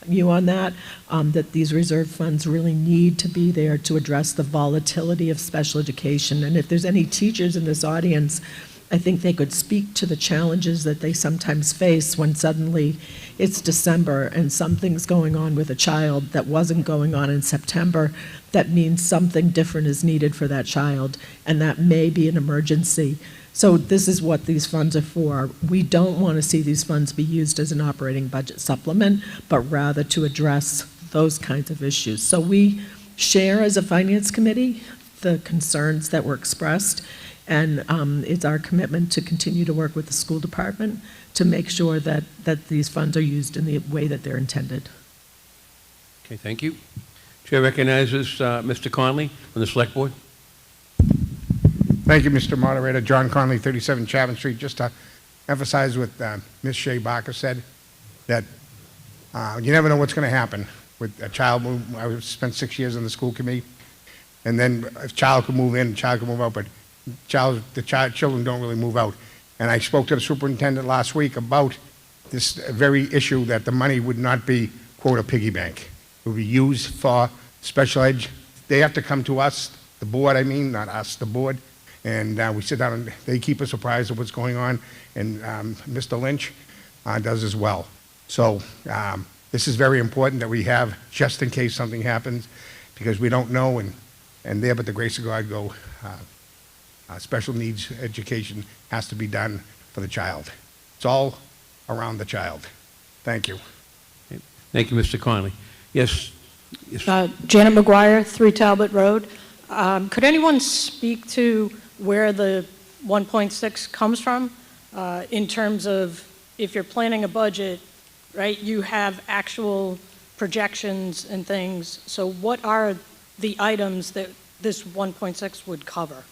Speaker 14: you on that, that these reserve funds really need to be there to address the volatility of special education. And if there's any teachers in this audience, I think they could speak to the challenges that they sometimes face when suddenly it's December and something's going on with a child that wasn't going on in September. That means something different is needed for that child, and that may be an emergency. So this is what these funds are for. We don't want to see these funds be used as an operating budget supplement, but rather to address those kinds of issues. So we share as a finance committee the concerns that were expressed, and it's our commitment to continue to work with the school department to make sure that these funds are used in the way that they're intended.
Speaker 1: Okay, thank you. Chair recognizes Mr. Conley from the Select Board.
Speaker 15: Thank you, Mr. Moderator. John Conley, 37 Chapman Street. Just to emphasize what Ms. Shea Barker said, that you never know what's going to happen with a child. I spent 6 years in the school committee, and then a child could move in, a child could move out, but children don't really move out. And I spoke to the superintendent last week about this very issue, that the money would not be, quote, a piggy bank. It would be used for special ed. They have to come to us, the board, I mean, not us, the board. And we sit down and they keep us apprised of what's going on, and Mr. Lynch does as well. So this is very important that we have, just in case something happens, because we don't know, and there, but the grace of God, go, special needs education has to be done for the child. It's all around the child. Thank you.
Speaker 1: Thank you, Mr. Conley. Yes.
Speaker 16: Janet McGuire, 3 Talbot Road. Could anyone speak to where the 1.6 comes from in terms of, if you're planning a budget, right, you have actual projections and things. So what are the items that this 1.6 would cover,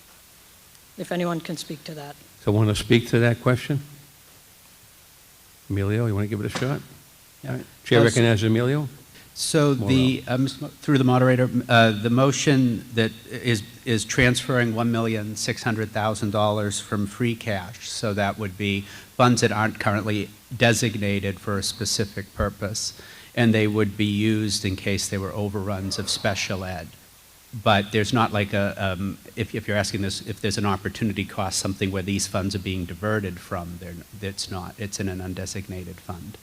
Speaker 16: if anyone can speak to that?
Speaker 1: So want to speak to that question? Emilio, you want to give it a shot?
Speaker 4: Yeah.
Speaker 1: All right. Chair recognizes Emilio.
Speaker 4: So the, through the moderator, the motion that is transferring $1,600,000 from free cash. So that would be funds that aren't currently designated for a specific purpose, and they would be used in case there were overruns of special ed. But there's not like a, if you're asking this, if there's an opportunity cost, something where these funds are being diverted from, it's not. It's in an undesignated fund.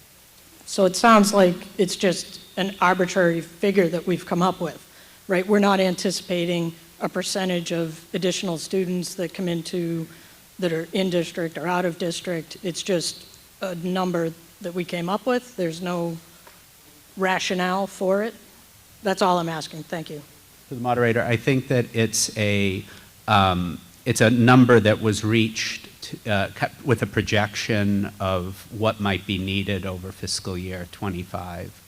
Speaker 16: So it sounds like it's just an arbitrary figure that we've come up with, right? We're not anticipating a percentage of additional students that come into, that are in district or out of district. It's just a number that we came up with. There's no rationale for it. That's all I'm asking. Thank you.
Speaker 4: To the moderator, I think that it's a number that was reached with a projection of what might be needed over fiscal year 25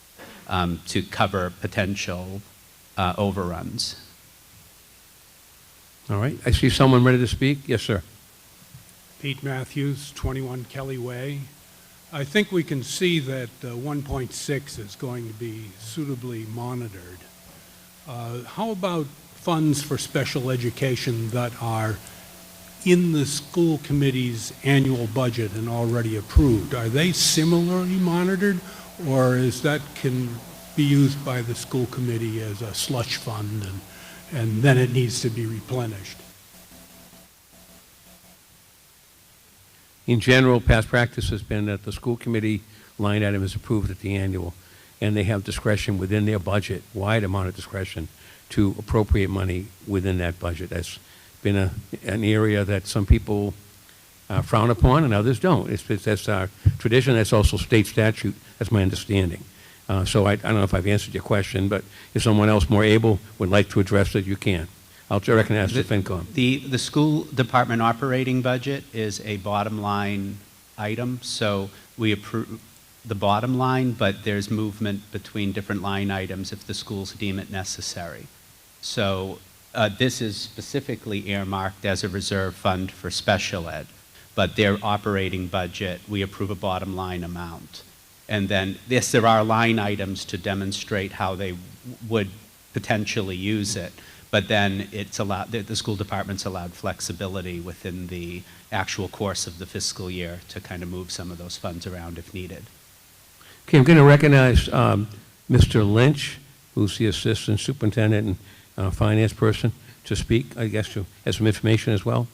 Speaker 4: to cover potential overruns.
Speaker 1: All right, I see someone ready to speak. Yes, sir.
Speaker 17: Pete Matthews, 21 Kelly Way. I think we can see that 1.6 is going to be suitably monitored. How about funds for special education that are in the school committee's annual budget and already approved? Are they similarly monitored, or is that can be used by the school committee as a slush fund and then it needs to be replenished?
Speaker 1: In general, past practice has been that the school committee line item is approved at the annual, and they have discretion within their budget, wide amount of discretion, to appropriate money within that budget. That's been an area that some people frown upon and others don't. That's our tradition. That's also state statute. That's my understanding. So I don't know if I've answered your question, but if someone else more able would like to address it, you can. I'll recognize the FinCom.
Speaker 4: The school department operating budget is a bottom line item, so we approve the bottom line, but there's movement between different line items if the schools deem it necessary. So this is specifically earmarked as a reserve fund for special ed, but their operating budget, we approve a bottom line amount. And then there are line items to demonstrate how they would potentially use it. But then it's allowed, the school department's allowed flexibility within the actual course of the fiscal year to kind of move some of those funds around if needed.
Speaker 1: Okay, I'm going to recognize Mr. Lynch, who's the Assistant Superintendent and Finance Person, to speak, I guess, to have some information as well.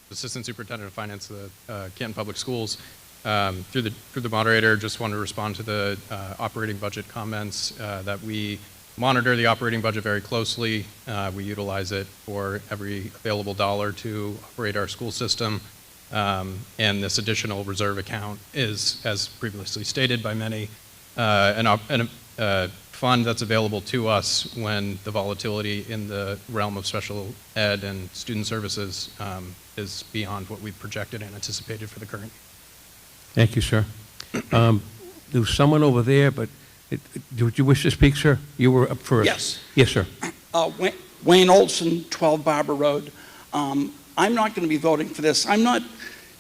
Speaker 18: Assistant Superintendent of Finance of the Canton Public Schools. Through the moderator, just want to respond to the operating budget comments that we monitor the operating budget very closely. We utilize it for every available dollar to operate our school system. And this additional reserve account is, as previously stated by many, a fund that's available to us when the volatility in the realm of special ed and student services is beyond what we've projected and anticipated for the current year.
Speaker 1: Thank you, sir. There was someone over there, but would you wish to speak, sir? You were up first.
Speaker 19: Yes.
Speaker 1: Yes, sir.
Speaker 19: Wayne Olson, 12 Barber Road. I'm not going to be voting for this. I'm not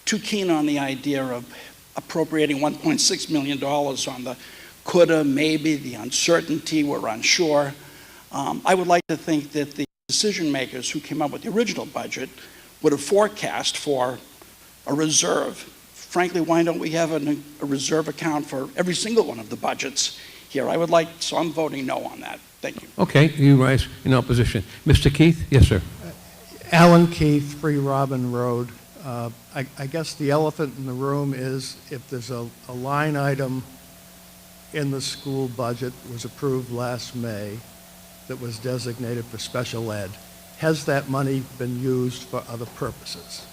Speaker 19: too keen on the idea of appropriating $1.6 million on the coulda, maybe, the uncertainty, we're unsure. I would like to think that the decision makers who came up with the original budget would have forecast for a reserve. Frankly, why don't we have a reserve account for every single one of the budgets here? So I'm voting no on that. Thank you.
Speaker 1: Okay, you rise in opposition. Mr. Keith? Yes, sir.
Speaker 20: Alan Keith, 3 Robin Road. I guess the elephant in the room is if there's a line item in the school budget was approved last May that was designated for special ed, has that money been used for other purposes?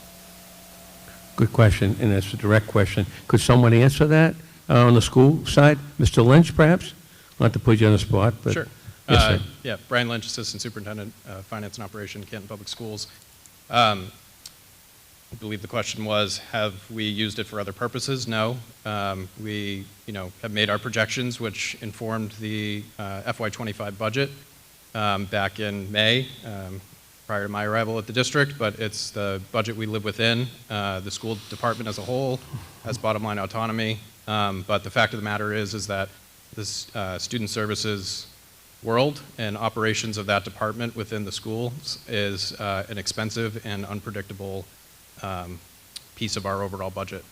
Speaker 1: Good question, and that's a direct question. Could someone answer that on the school side? Mr. Lynch, perhaps? Not to put you on the spot, but...
Speaker 18: Sure.
Speaker 1: Yes, sir.
Speaker 18: Yeah, Brian Lynch, Assistant Superintendent, Finance and Operation, Canton Public Schools. I believe the question was, have we used it for other purposes? No. We, have made our projections, which informed the FY25 budget back in May, prior to my arrival at the district, but it's the budget we live within. The school department as a whole has bottom line autonomy, but the fact of the matter is that this student services world and operations of that department within the schools is an expensive and unpredictable piece of our overall budget.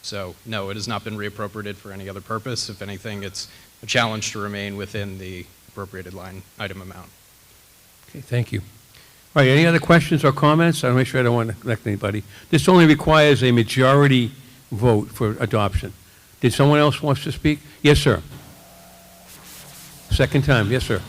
Speaker 18: So no, it has not been reappropriated for any other purpose. If anything, it's a challenge to remain within the appropriated line item amount.
Speaker 1: Okay, thank you. All right, any other questions or comments? I'll make sure I don't want to neglect anybody. This only requires a majority vote for adoption. Did someone else want to speak? Yes, sir. Second time. Yes, sir.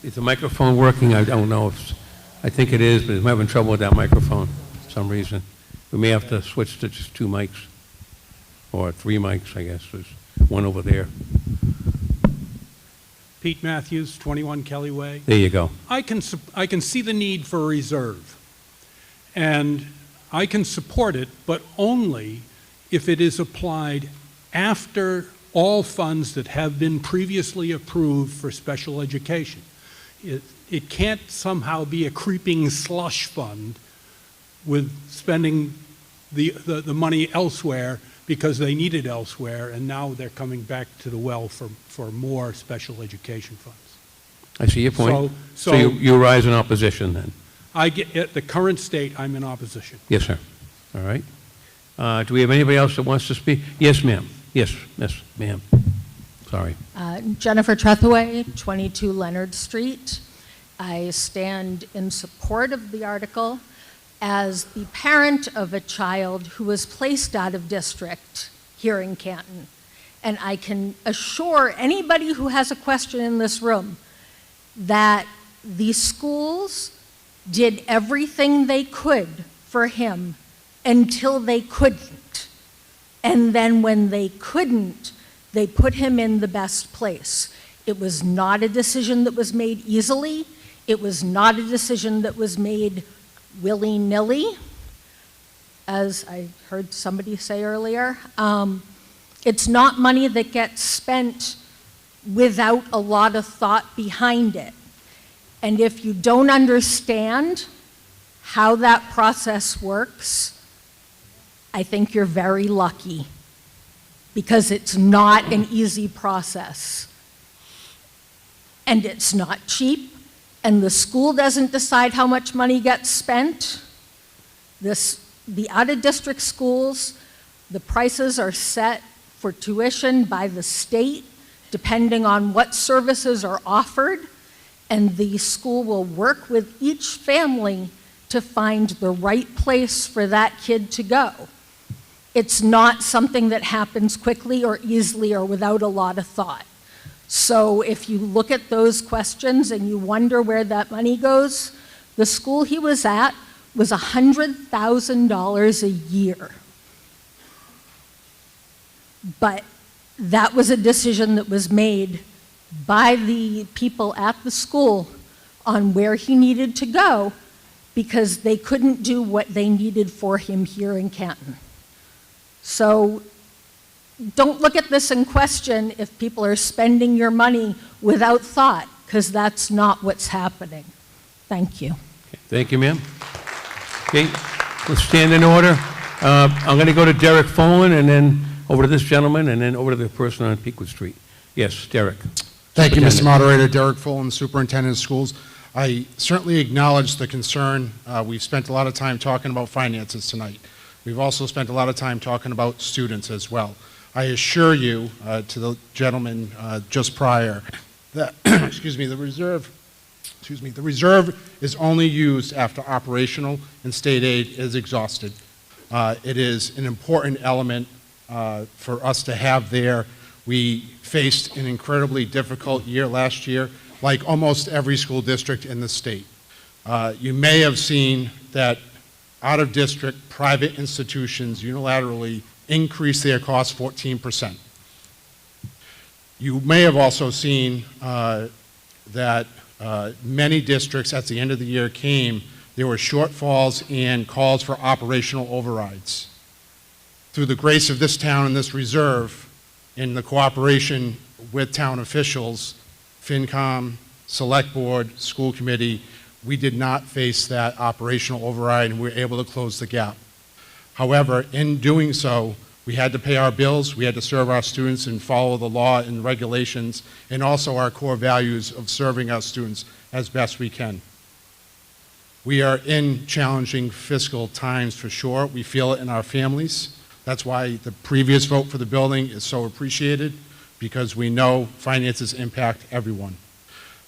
Speaker 1: Is the microphone working? I don't know if, I think it is, but I'm having trouble with that microphone for some reason. We may have to switch to just 2 mics, or 3 mics, I guess. There's one over there.
Speaker 17: Pete Matthews, 21 Kelly Way.
Speaker 1: There you go.
Speaker 17: I can see the need for a reserve, and I can support it, but only if it is applied after all funds that have been previously approved for special education. It can't somehow be a creeping slush fund with spending the money elsewhere because they need it elsewhere, and now they're coming back to the well for more special education funds.
Speaker 1: I see your point.
Speaker 17: So
Speaker 1: So you rise in opposition then?
Speaker 17: At the current state, I'm in opposition.
Speaker 1: Yes, sir. All right. Do we have anybody else that wants to speak? Yes, ma'am. Yes, ma'am. Sorry.
Speaker 21: Jennifer Trethaway, 22 Leonard Street. I stand in support of the article as the parent of a child who was placed out of district here in Canton. And I can assure anybody who has a question in this room that the schools did everything they could for him until they couldn't. And then when they couldn't, they put him in the best place. It was not a decision that was made easily. It was not a decision that was made willy-nilly, as I heard somebody say earlier. It's not money that gets spent without a lot of thought behind it. And if you don't understand how that process works, I think you're very lucky, because it's not an easy process. And it's not cheap, and the school doesn't decide how much money gets spent. The out-of-district schools, the prices are set for tuition by the state, depending on what services are offered, and the school will work with each family to find the right place for that kid to go. It's not something that happens quickly or easily or without a lot of thought. So if you look at those questions and you wonder where that money goes, the school he was at was $100,000 a year. But that was a decision that was made by the people at the school on where he needed to go, because they couldn't do what they needed for him here in Canton. So don't look at this and question if people are spending your money without thought, because that's not what's happening. Thank you.
Speaker 1: Okay. Thank you, ma'am. Okay, let's stand in order. I'm going to go to Derek Folan, and then over to this gentleman, and then over to the person on Peakwood Street. Yes, Derek.
Speaker 5: Thank you, Mr. Moderator. Derek Fulton, Superintendent of Schools. I certainly acknowledge the concern. We've spent a lot of time talking about finances tonight. We've also spent a lot of time talking about students as well. I assure you, to the gentleman just prior, that excuse me, the reserve is only used after operational and state aid is exhausted. It is an important element for us to have there. We faced an incredibly difficult year last year, like almost every school district in the state. You may have seen that out-of-district private institutions unilaterally increased their costs 14%. You may have also seen that many districts at the end of the year there were shortfalls and calls for operational overrides. Through the grace of this town and this reserve, in the cooperation with town officials, FinCom, Select Board, School Committee, we did not face that operational override, and we were able to close the gap. However, in doing so, we had to pay our bills, we had to serve our students and follow the law and regulations, and also our core values of serving our students as best we can. We are in challenging fiscal times for sure. We feel it in our families. That's why the previous vote for the building is so appreciated, because we know finances impact everyone.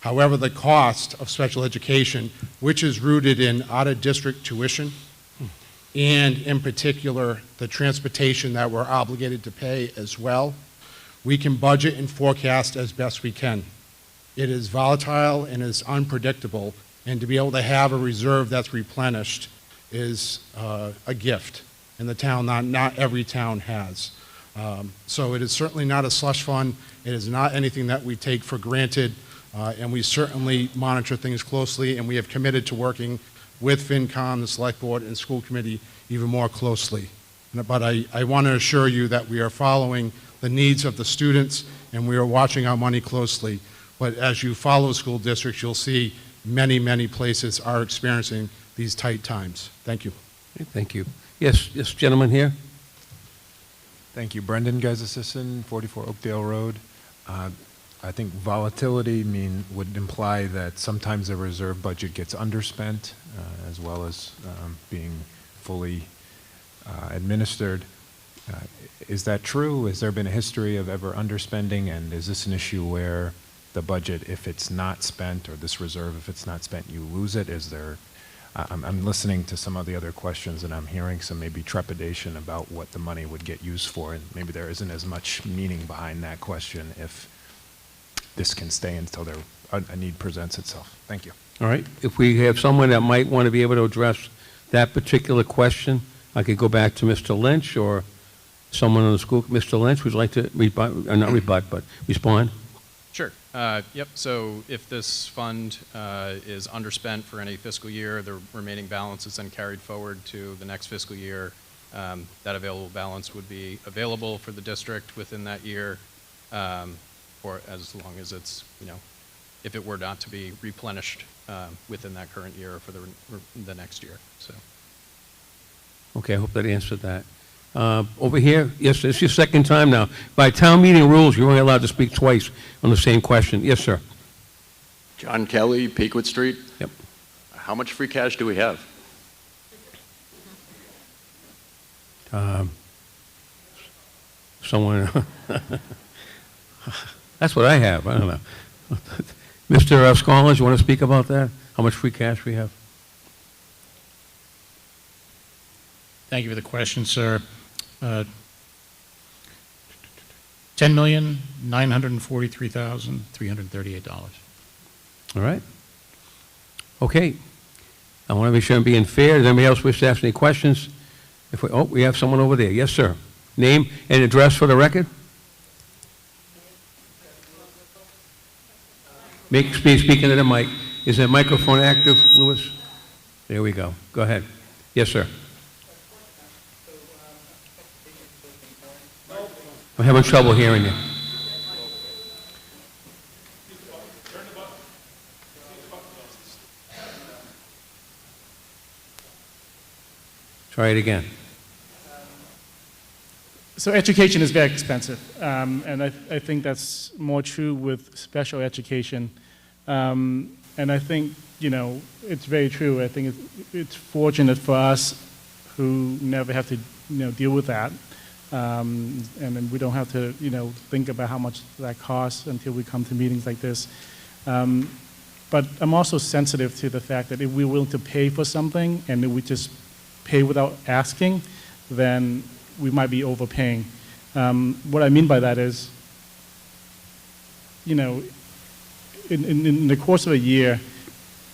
Speaker 5: However, the cost of special education, which is rooted in out-of-district tuition, and in particular, the transportation that we're obligated to pay as well, we can budget and forecast as best we can. It is volatile and is unpredictable, and to be able to have a reserve that's replenished is a gift in the town not every town has. So it is certainly not a slush fund. It is not anything that we take for granted, and we certainly monitor things closely, and we have committed to working with FinCom, the Select Board, and School Committee even more closely. But I want to assure you that we are following the needs of the students, and we are watching our money closely. But as you follow school districts, you'll see many, many places are experiencing these tight times. Thank you.
Speaker 1: Thank you. Yes, this gentleman here.
Speaker 2: Thank you. Brendan Geisesson, 44 Oakdale Road. I think volatility would imply that sometimes the reserve budget gets underspent, as well as being fully administered. Is that true? Has there been a history of ever underspending, and is this an issue where the budget, if it's not spent, or this reserve, if it's not spent, you lose it? Is there, I'm listening to some of the other questions, and I'm hearing some maybe trepidation about what the money would get used for, and maybe there isn't as much meaning behind that question if this can stay until a need presents itself. Thank you.
Speaker 1: All right. If we have someone that might want to be able to address that particular question, I could go back to Mr. Lynch or someone on the school. Mr. Lynch, would you like to rebut, or not rebut, but respond?
Speaker 18: Sure. Yep. So if this fund is underspent for any fiscal year, the remaining balance is then carried forward to the next fiscal year. That available balance would be available for the district within that year, or as long as it's, if it were not to be replenished within that current year or for the next year. So.
Speaker 1: Okay, I hope that answered that. Over here, yes, it's your second time now. By town meeting rules, you're only allowed to speak twice on the same question. Yes, sir.
Speaker 22: John Kelly, Peakwood Street.
Speaker 1: Yep.
Speaker 22: How much free cash do we have?
Speaker 1: Someone, that's what I have. I don't know. Mr. Scollins, you want to speak about that? How much free cash we have?
Speaker 12: Thank you for the question, sir. $10,943,338.
Speaker 1: All right. Okay. I want to make sure I'm being fair. Does anybody else wish to ask any questions? We have someone over there. Yes, sir. Name and address for the record. Speak into the mic. Is that microphone active, Louis? There we go. Go ahead. Yes, sir. I'm having trouble hearing you. Try it again.
Speaker 23: So education is very expensive, and I think that's more true with special education. And I think, it's very true. I think it's fortunate for us who never have to, deal with that. And then we don't have to, think about how much that costs until we come to meetings like this. But I'm also sensitive to the fact that if we're willing to pay for something and if we just pay without asking, then we might be overpaying. What I mean by that is, in the course of a year,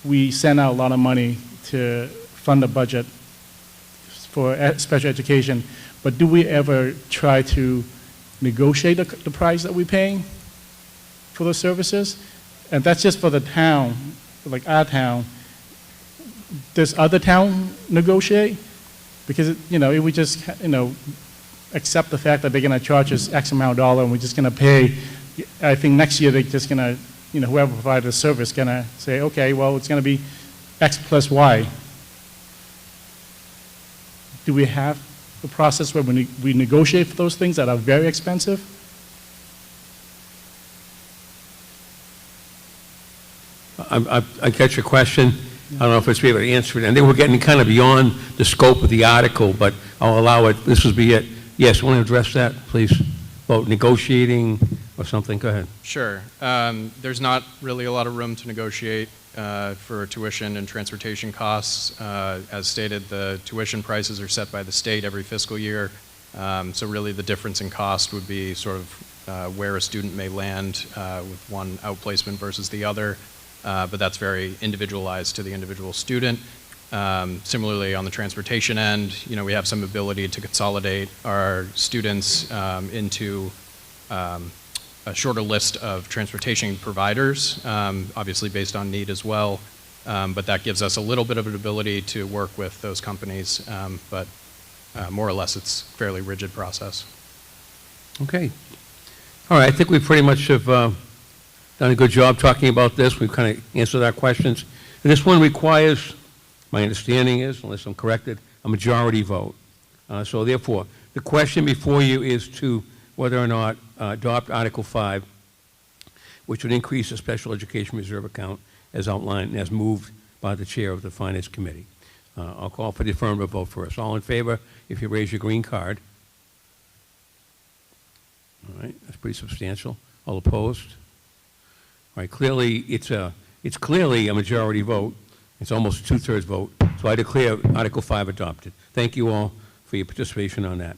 Speaker 23: we send out a lot of money to fund a budget for special education, but do we ever try to negotiate the price that we're paying for those services? And that's just for the town, like our town. Does other town negotiate? Because, if we just, accept the fact that they're going to charge us X amount of dollars and we're just going to pay, I think next year they're just going to, whoever provided the service is going to say, okay, well, it's going to be X plus Y. Do we have a process where we negotiate for those things that are very expensive?
Speaker 1: I catch your question. I don't know if it's be able to answer it. And they were getting kind of beyond the scope of the article, but I'll allow it. This will be it. Yes, want to address that, please? About negotiating or something? Go ahead.
Speaker 18: Sure. There's not really a lot of room to negotiate for tuition and transportation costs. As stated, the tuition prices are set by the state every fiscal year. So really the difference in cost would be sort of where a student may land with one outplacement versus the other, but that's very individualized to the individual student. Similarly, on the transportation end, we have some ability to consolidate our students into a shorter list of transportation providers, obviously based on need as well, but that gives us a little bit of an ability to work with those companies, but more or less it's a fairly rigid process.
Speaker 1: Okay. All right, I think we pretty much have done a good job talking about this. We've kind of answered our questions. And this one requires, my understanding is, unless I'm corrected, a majority vote. So therefore, the question before you is to whether or not adopt Article 5, which would increase the Special Education Reserve account as outlined and as moved by the chair of the Finance Committee. I'll call for the affirmative vote first. All in favor, if you raise your green card. All right, that's pretty substantial. All opposed? All right, clearly, it's clearly a majority vote. It's almost a 2/3 vote. So I declare Article 5 adopted. Thank you all for your participation on that.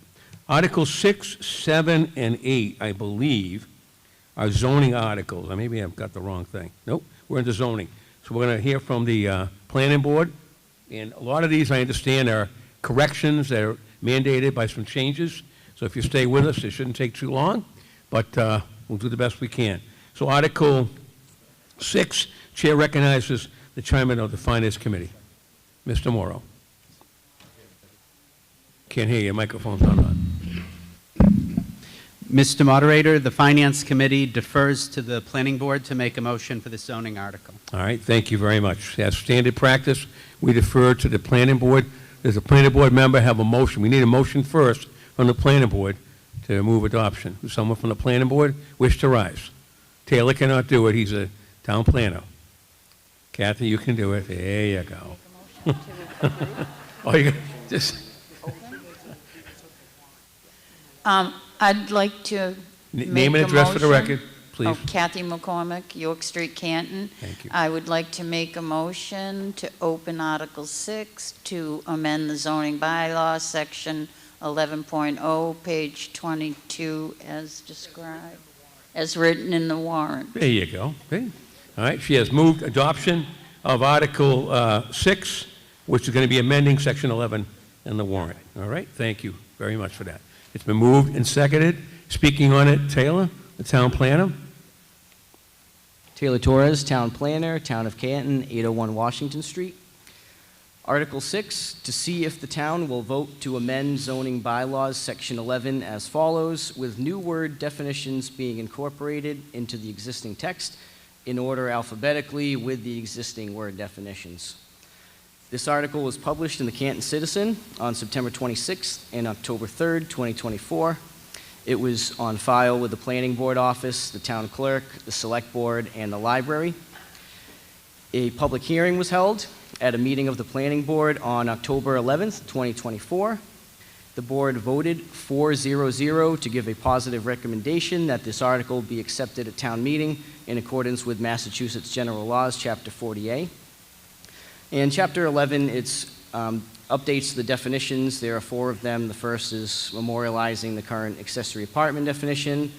Speaker 1: Articles 6, 7, and 8, I believe, are zoning articles. Maybe I've got the wrong thing. Nope, we're into zoning. So we're going to hear from the planning board. And a lot of these, I understand, are corrections that are mandated by some changes. So if you stay with us, it shouldn't take too long, but we'll do the best we can. So Article 6, Chair recognizes the chairman of the Finance Committee, Mr. Morrow. Can't hear you. Microphone's not on.
Speaker 4: Mr. Moderator, the Finance Committee defers to the Planning Board to make a motion for the zoning article.
Speaker 1: All right, thank you very much. As standard practice, we defer to the Planning Board. Does the Planning Board member have a motion? We need a motion first from the Planning Board to move adoption. Does someone from the Planning Board wish to rise? Taylor cannot do it. He's a town planner. Kathy, you can do it. There you go. Oh, you just...
Speaker 3: I'd like to
Speaker 1: Name and address for the record, please.
Speaker 3: Oh, Kathy McCormick, York Street, Canton.
Speaker 1: Thank you.
Speaker 3: I would like to make a motion to open Article 6 to amend the zoning bylaw, Section 11.0, page 22, as described, as written in the warrant.
Speaker 1: There you go. Okay. All right, she has moved adoption of Article 6, which is going to be amending Section 11 in the warrant. All right, thank you very much for that. It's been moved and seconded. Speaking on it, Taylor, the town planner.
Speaker 6: Taylor Torres, Town Planner, Town of Canton, 801 Washington Street. Article 6, to see if the town will vote to amend zoning bylaws, Section 11, as follows, with new word definitions being incorporated into the existing text in order alphabetically with the existing word definitions. This article was published in the Canton Citizen on September 26th and October 3rd, 2024. It was on file with the Planning Board office, the town clerk, the select board, and the library. A public hearing was held at a meeting of the Planning Board on October 11th, 2024. The board voted 4-0-0 to give a positive recommendation that this article be accepted at town meeting in accordance with Massachusetts General Laws, Chapter 40A. In Chapter 11, it's updates the definitions. There are 4 of them. The first is memorializing the current accessory apartment definition.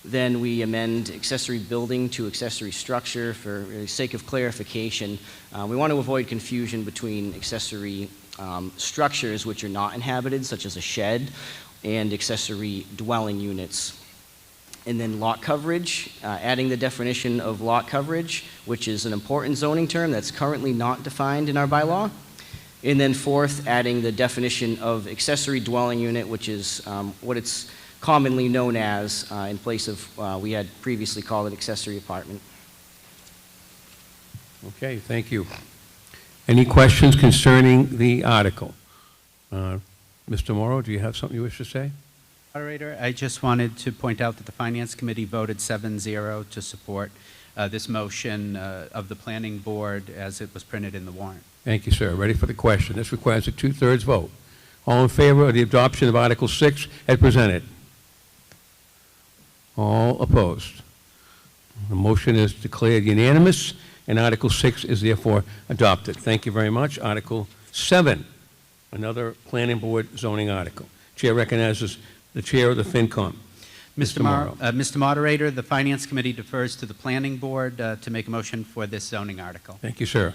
Speaker 6: Then we amend accessory building to accessory structure for the sake of clarification. We want to avoid confusion between accessory structures which are not inhabited, such as a shed, and accessory dwelling units. And then lot coverage, adding the definition of lot coverage, which is an important zoning term that's currently not defined in our bylaw. And then fourth, adding the definition of accessory dwelling unit, which is what it's commonly known as in place of, we had previously called it accessory apartment.
Speaker 1: Okay, thank you. Any questions concerning the article? Mr. Morrow, do you have something you wish to say?
Speaker 4: Moderator, I just wanted to point out that the Finance Committee voted 7-0 to support this motion of the Planning Board as it was printed in the warrant.
Speaker 1: Thank you, sir. Ready for the question. This requires a 2/3 vote. All in favor of the adoption of Article 6 as presented? All opposed? The motion is declared unanimous, and Article 6 is therefore adopted. Thank you very much. Article 7, another Planning Board zoning article. Chair recognizes the chair of the FinCom.
Speaker 4: Mr. Moderator, the Finance Committee defers to the Planning Board to make a motion for this zoning article.
Speaker 1: Thank you, sir.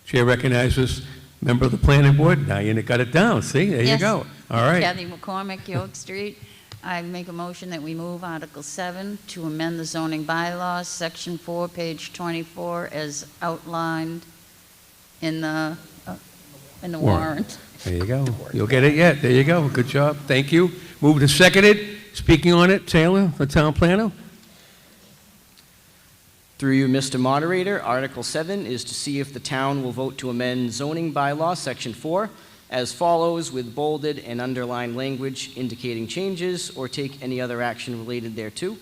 Speaker 1: Chair recognizes member of the planning board. Now you got it down. See, there you
Speaker 3: Yes.
Speaker 1: go. All right.
Speaker 3: Kathy McCormick, York Street. I make a motion that we move Article 7 to amend the zoning bylaws, Section 4, page 24, as outlined in the warrant.
Speaker 1: There you go. You'll get it yet. There you go. Good job. Thank you. Moved and seconded. Speaking on it, Taylor, the town planner.
Speaker 6: Through you, Mr. Moderator, Article 7 is to see if the town will vote to amend zoning bylaw, Section 4, as follows, with bolded and underlined language indicating changes or take any other action related thereto.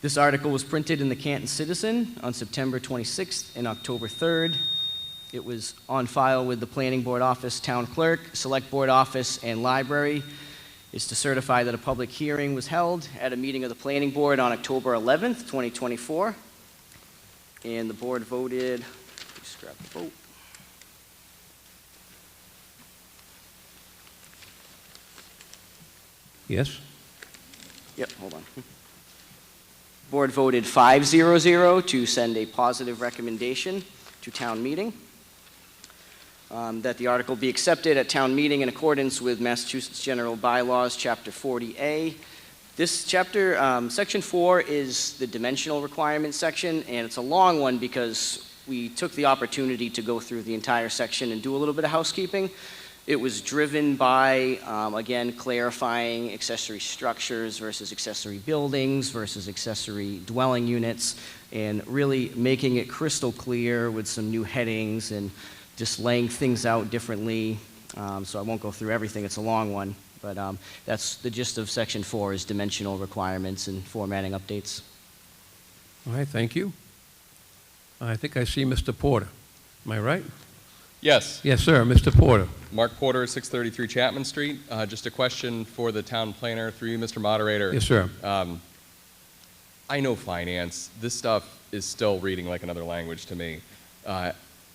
Speaker 6: This article was printed in the Canton Citizen on September 26th and October 3rd. It was on file with the Planning Board Office, Town Clerk, Select Board Office, and Library. Is to certify that a public hearing was held at a meeting of the Planning Board on October 11th, 2024. And the board voted, please grab the vote.
Speaker 1: Yes?
Speaker 6: Yep, hold on. Board voted 5-0-0 to send a positive recommendation to town meeting. That the article be accepted at town meeting in accordance with Massachusetts General Bylaws, Chapter 40A. This chapter, Section 4, is the dimensional requirements section, and it's a long one because we took the opportunity to go through the entire section and do a little bit of housekeeping. It was driven by, again, clarifying accessory structures versus accessory buildings versus accessory dwelling units, and really making it crystal clear with some new headings and just laying things out differently. So I won't go through everything, it's a long one, but that's the gist of Section 4 is dimensional requirements and formatting updates.
Speaker 1: All right, thank you. I think I see Mr. Porter. Am I right?
Speaker 22: Yes.
Speaker 1: Yes, sir, Mr. Porter.
Speaker 22: Mark Porter, 633 Chapman Street. Just a question for the town planner through you, Mr. Moderator.
Speaker 1: Yes, sir.
Speaker 22: I know finance. This stuff is still reading like another language to me.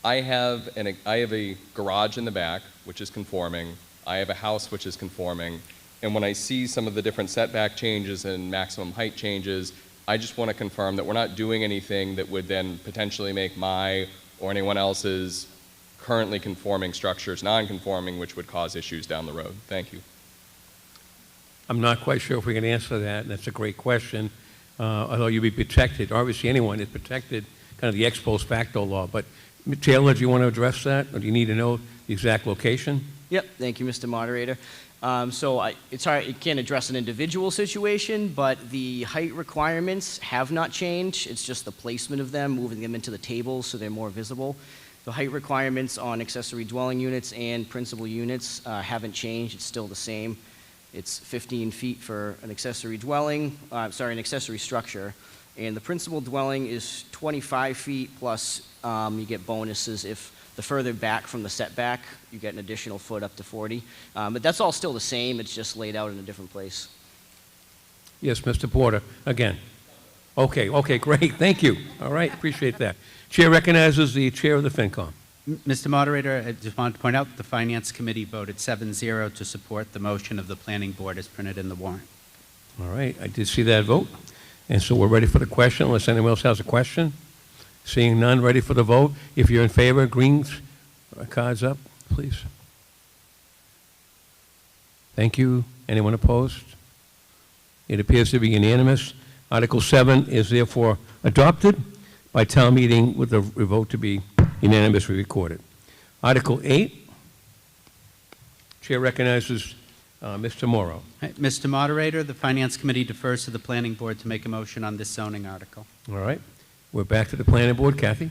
Speaker 22: I have a garage in the back, which is conforming. I have a house which is conforming. And when I see some of the different setback changes and maximum height changes, I just want to confirm that we're not doing anything that would then potentially make my or anyone else's currently conforming structures non-conforming, which would cause issues down the road. Thank you.
Speaker 1: I'm not quite sure if we can answer that, and that's a great question. Although you'd be protected, obviously anyone is protected, kind of the ex post facto law. But Taylor, do you want to address that, or do you need to know the exact location?
Speaker 6: Yep, thank you, Mr. Moderator. It's hard, it can't address an individual situation, but the height requirements have not changed. It's just the placement of them, moving them into the tables so they're more visible. The height requirements on accessory dwelling units and principal units haven't changed. It's still the same. It's 15 feet for an accessory dwelling, an accessory structure. And the principal dwelling is 25 feet plus you get bonuses if the further back from the setback, you get an additional foot up to 40. But that's all still the same. It's just laid out in a different place.
Speaker 1: Yes, Mr. Porter, again. Okay, great, thank you. All right, appreciate that. Chair recognizes the chair of the FinCom.
Speaker 4: Mr. Moderator, I just wanted to point out that the Finance Committee voted 7-0 to support the motion of the Planning Board as printed in the warrant.
Speaker 1: All right, I did see that vote. And so we're ready for the question, unless anyone else has a question. Seeing none, ready for the vote. If you're in favor, green cards up, please. Thank you. Anyone opposed? It appears to be unanimous. Article 7 is therefore adopted by town meeting with the vote to be unanimously recorded. Article 8, Chair recognizes Mr. Morrow.
Speaker 4: Mr. Moderator, the Finance Committee defers to the Planning Board to make a motion on this zoning article.
Speaker 1: All right. We're back to the planning board. Kathy?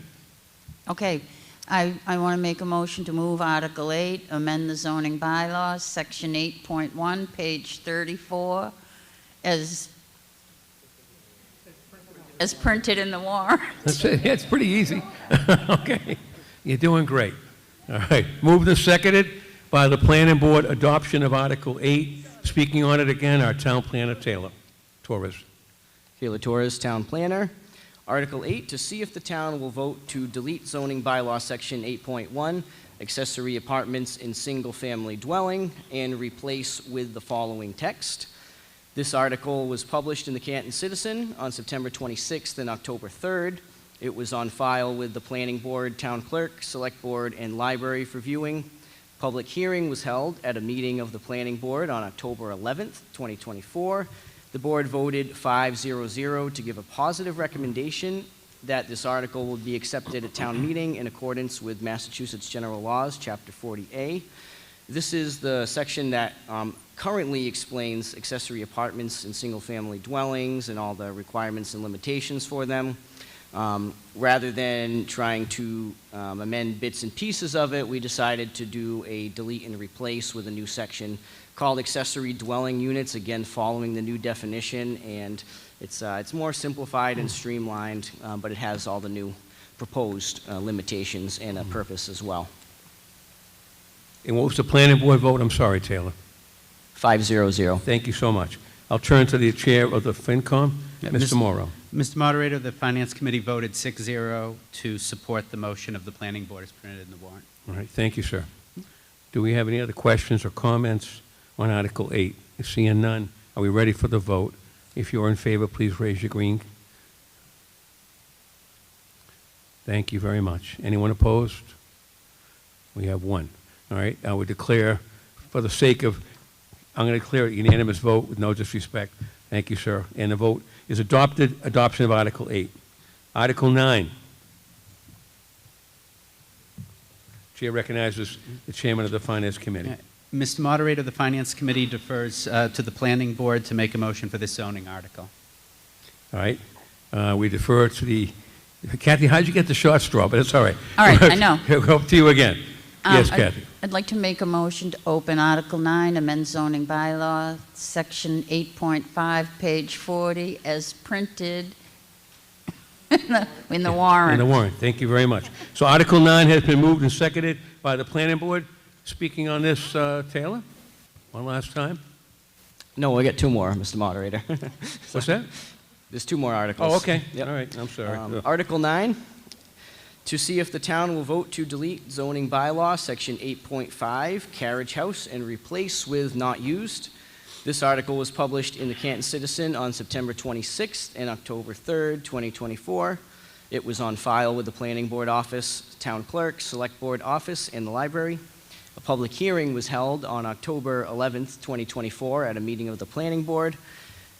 Speaker 3: Okay, I want to make a motion to move Article 8, amend the zoning bylaws, Section 8.1, page 34, as printed in the warrant.
Speaker 1: That's it. Yeah, it's pretty easy. Okay. You're doing great. All right. Moved and seconded by the planning board, adoption of Article 8. Speaking on it again, our town planner, Taylor Torres.
Speaker 6: Taylor Torres, Town Planner. Article 8, to see if the town will vote to delete zoning bylaw section 8.1, accessory apartments in single-family dwelling, and replace with the following text. This article was published in the Canton Citizen on September 26th and October 3rd. It was on file with the Planning Board, Town Clerk, Select Board, and Library for viewing. Public hearing was held at a meeting of the Planning Board on October 11th, 2024. The board voted 5-0-0 to give a positive recommendation that this article will be accepted at town meeting in accordance with Massachusetts General Laws, Chapter 40A. This is the section that currently explains accessory apartments and single-family dwellings and all the requirements and limitations for them. Rather than trying to amend bits and pieces of it, we decided to do a delete and replace with a new section called accessory dwelling units, again following the new definition, and it's more simplified and streamlined, but it has all the new proposed limitations and a purpose as well.
Speaker 1: And what was the planning board vote? I'm sorry, Taylor.
Speaker 6: 5-0-0.
Speaker 1: Thank you so much. I'll turn to the chair of the FinCom, Mr. Morrow.
Speaker 4: Mr. Moderator, the Finance Committee voted 6-0 to support the motion of the Planning Board as printed in the warrant.
Speaker 1: All right, thank you, sir. Do we have any other questions or comments on Article 8? Seeing none, are we ready for the vote? If you're in favor, please raise your green. Thank you very much. Anyone opposed? We have one. All right, I would declare, for the sake of, I'm going to declare a unanimous vote with no disrespect. Thank you, sir. And the vote is adopted, adoption of Article 8. Article 9. Chair recognizes the chairman of the Finance Committee.
Speaker 4: Mr. Moderator, the Finance Committee defers to the Planning Board to make a motion for this zoning article.
Speaker 1: All right. We defer to the, Kathy, how'd you get the short straw? But it's all right.
Speaker 3: All right, I know.
Speaker 1: Up to you again. Yes, Kathy.
Speaker 3: I'd like to make a motion to open Article 9, amend zoning bylaw, Section 8.5, page 40, as printed in the warrant.
Speaker 1: In the warrant. Thank you very much. So Article 9 has been moved and seconded by the Planning Board. Speaking on this, Taylor, one last time.
Speaker 6: No, we got two more, Mr. Moderator.
Speaker 1: What's that?
Speaker 6: There's two more articles.
Speaker 1: Oh, okay.
Speaker 6: Yep.
Speaker 1: All right. I'm sorry.
Speaker 6: Article 9, to see if the town will vote to delete zoning bylaw, Section 8.5, carriage house, and replace with not used. This article was published in the Canton Citizen on September 26th and October 3rd, 2024. It was on file with the Planning Board Office, Town Clerk, Select Board Office, and the Library. A public hearing was held on October 11th, 2024, at a meeting of the Planning Board.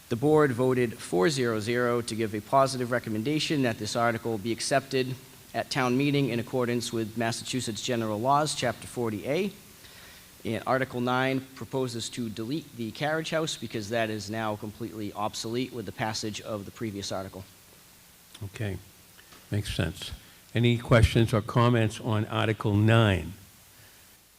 Speaker 6: The board voted 4-0-0 to give a positive recommendation that this article be accepted at town meeting in accordance with Massachusetts General Laws, Chapter 40A. And Article 9 proposes to delete the carriage house because that is now completely obsolete with the passage of the previous article.
Speaker 1: Okay. Makes sense. Any questions or comments on Article 9?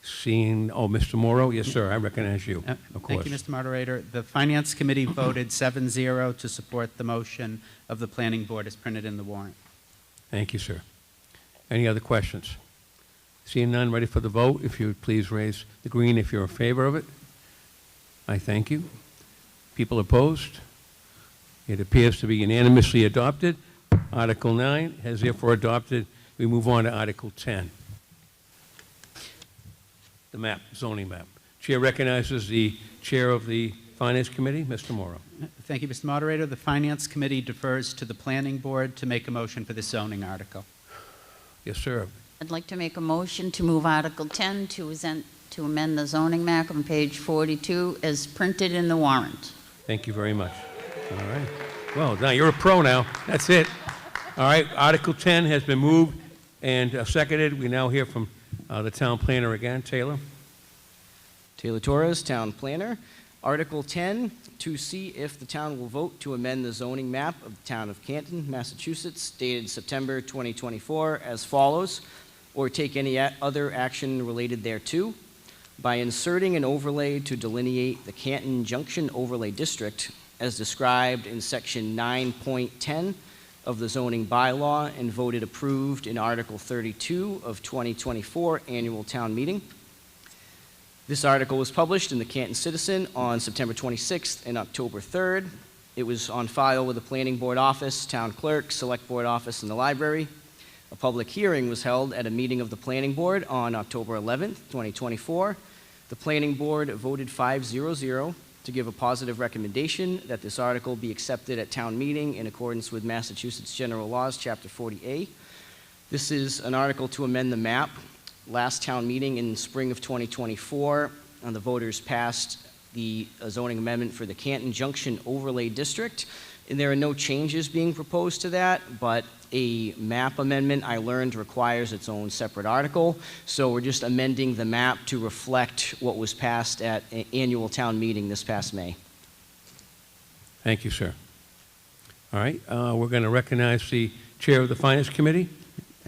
Speaker 1: Seeing, Mr. Morrow? Yes, sir, I recognize you, of course.
Speaker 4: Thank you, Mr. Moderator. The Finance Committee voted 7-0 to support the motion of the Planning Board as printed in the warrant.
Speaker 1: Thank you, sir. Any other questions? Seeing none, ready for the vote? If you would please raise the green if you're in favor of it. I thank you. People opposed? It appears to be unanimously adopted. Article 9 has therefore adopted. We move on to Article 10. The map, zoning map. Chair recognizes the chair of the Finance Committee, Mr. Morrow.
Speaker 4: Thank you, Mr. Moderator. The Finance Committee defers to the Planning Board to make a motion for this zoning article.
Speaker 1: Yes, sir.
Speaker 3: I'd like to make a motion to move Article 10 to amend the zoning map on page 42 as printed in the warrant.
Speaker 1: Thank you very much. All right. Well, now you're a pro now. That's it. All right. Article 10 has been moved and seconded. We now hear from the town planner again. Taylor.
Speaker 6: Taylor Torres, Town Planner. Article 10, to see if the town will vote to amend the zoning map of the town of Canton, Massachusetts, dated September 2024 as follows, or take any other action related thereto, by inserting an overlay to delineate the Canton Junction Overlay District as described in Section 9.10 of the zoning bylaw and voted approved in Article 32 of 2024 annual town meeting. This article was published in the Canton Citizen on September 26th and October 3rd. It was on file with the Planning Board Office, Town Clerk, Select Board Office, and the Library. A public hearing was held at a meeting of the Planning Board on October 11th, 2024. The Planning Board voted 5-0-0 to give a positive recommendation that this article be accepted at town meeting in accordance with Massachusetts General Laws, Chapter 40A. This is an article to amend the map. Last town meeting in spring of 2024, the voters passed the zoning amendment for the Canton Junction Overlay District, and there are no changes being proposed to that, but a map amendment, I learned, requires its own separate article, so we're just amending the map to reflect what was passed at an annual town meeting this past May.
Speaker 1: Thank you, sir. All right, we're going to recognize the chair of the Finance Committee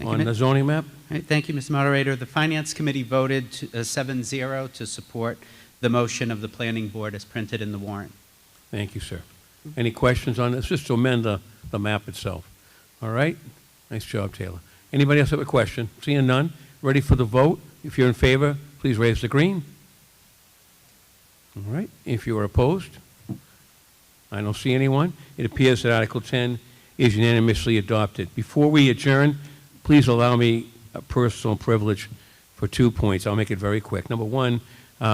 Speaker 1: on the zoning map.
Speaker 4: All right, thank you, Mr. Moderator. The Finance Committee voted 7-0 to support the motion of the Planning Board as printed in the warrant.
Speaker 1: Thank you, sir. Any questions on this? Just to amend the map itself. All right? Nice job, Taylor. Anybody else have a question? Seeing none, ready for the vote? If you're in favor, please raise the green. All right. If you are opposed, I don't see anyone. It appears that Article 10 is unanimously adopted. Before we adjourn, please allow me a personal privilege for 2 points. I'll make it very quick. Number one,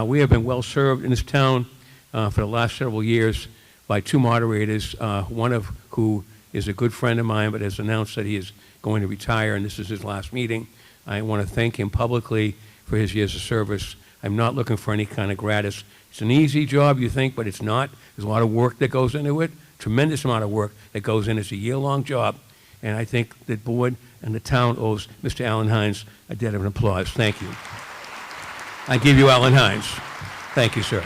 Speaker 1: we have been well served in this town for the last several years by 2 moderators, one of who is a good friend of mine, but has announced that he is going to retire, and this is his last meeting. I want to thank him publicly for his years of service. I'm not looking for any kind of gratis. It's an easy job, you think, but it's not. There's a lot of work that goes into it, tremendous amount of work that goes in. It's a year-long job, and I think the board and the town owes Mr. Alan Hines a debt of applause. Thank you. I give you Alan Hines. Thank you, sir.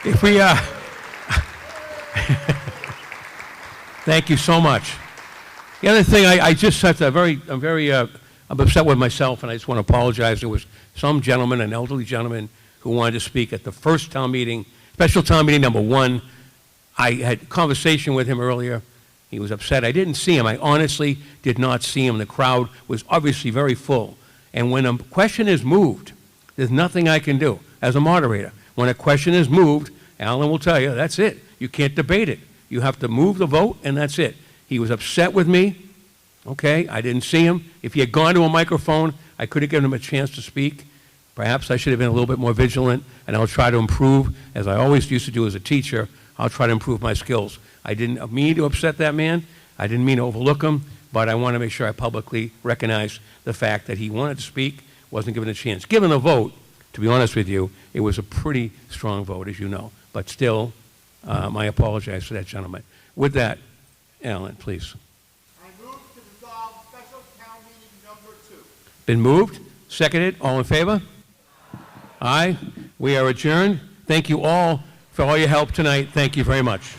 Speaker 1: If we, thank you so much. The other thing, I just have to, I'm upset with myself, and I just want to apologize. There was some gentleman, an elderly gentleman, who wanted to speak at the first town meeting, special town meeting number 1. I had a conversation with him earlier. He was upset. I didn't see him. I honestly did not see him. The crowd was obviously very full. And when a question is moved, there's nothing I can do as a moderator. When a question is moved, Alan will tell you, that's it. You can't debate it. You have to move the vote, and that's it. He was upset with me. Okay, I didn't see him. If he had gone to a microphone, I could have given him a chance to speak. Perhaps I should have been a little bit more vigilant, and I'll try to improve, as I always used to do as a teacher. I'll try to improve my skills. I didn't mean to upset that man. I didn't mean to overlook him, but I want to make sure I publicly recognize the fact that he wanted to speak, wasn't given a chance. Given the vote, to be honest with you, it was a pretty strong vote, as you know. But still, I apologize to that gentleman. With that, Alan, please.
Speaker 15: I move to resolve special town meeting number 2.
Speaker 1: Been moved, seconded, all in favor? Aye. We are adjourned. Thank you all for all your help tonight. Thank you very much.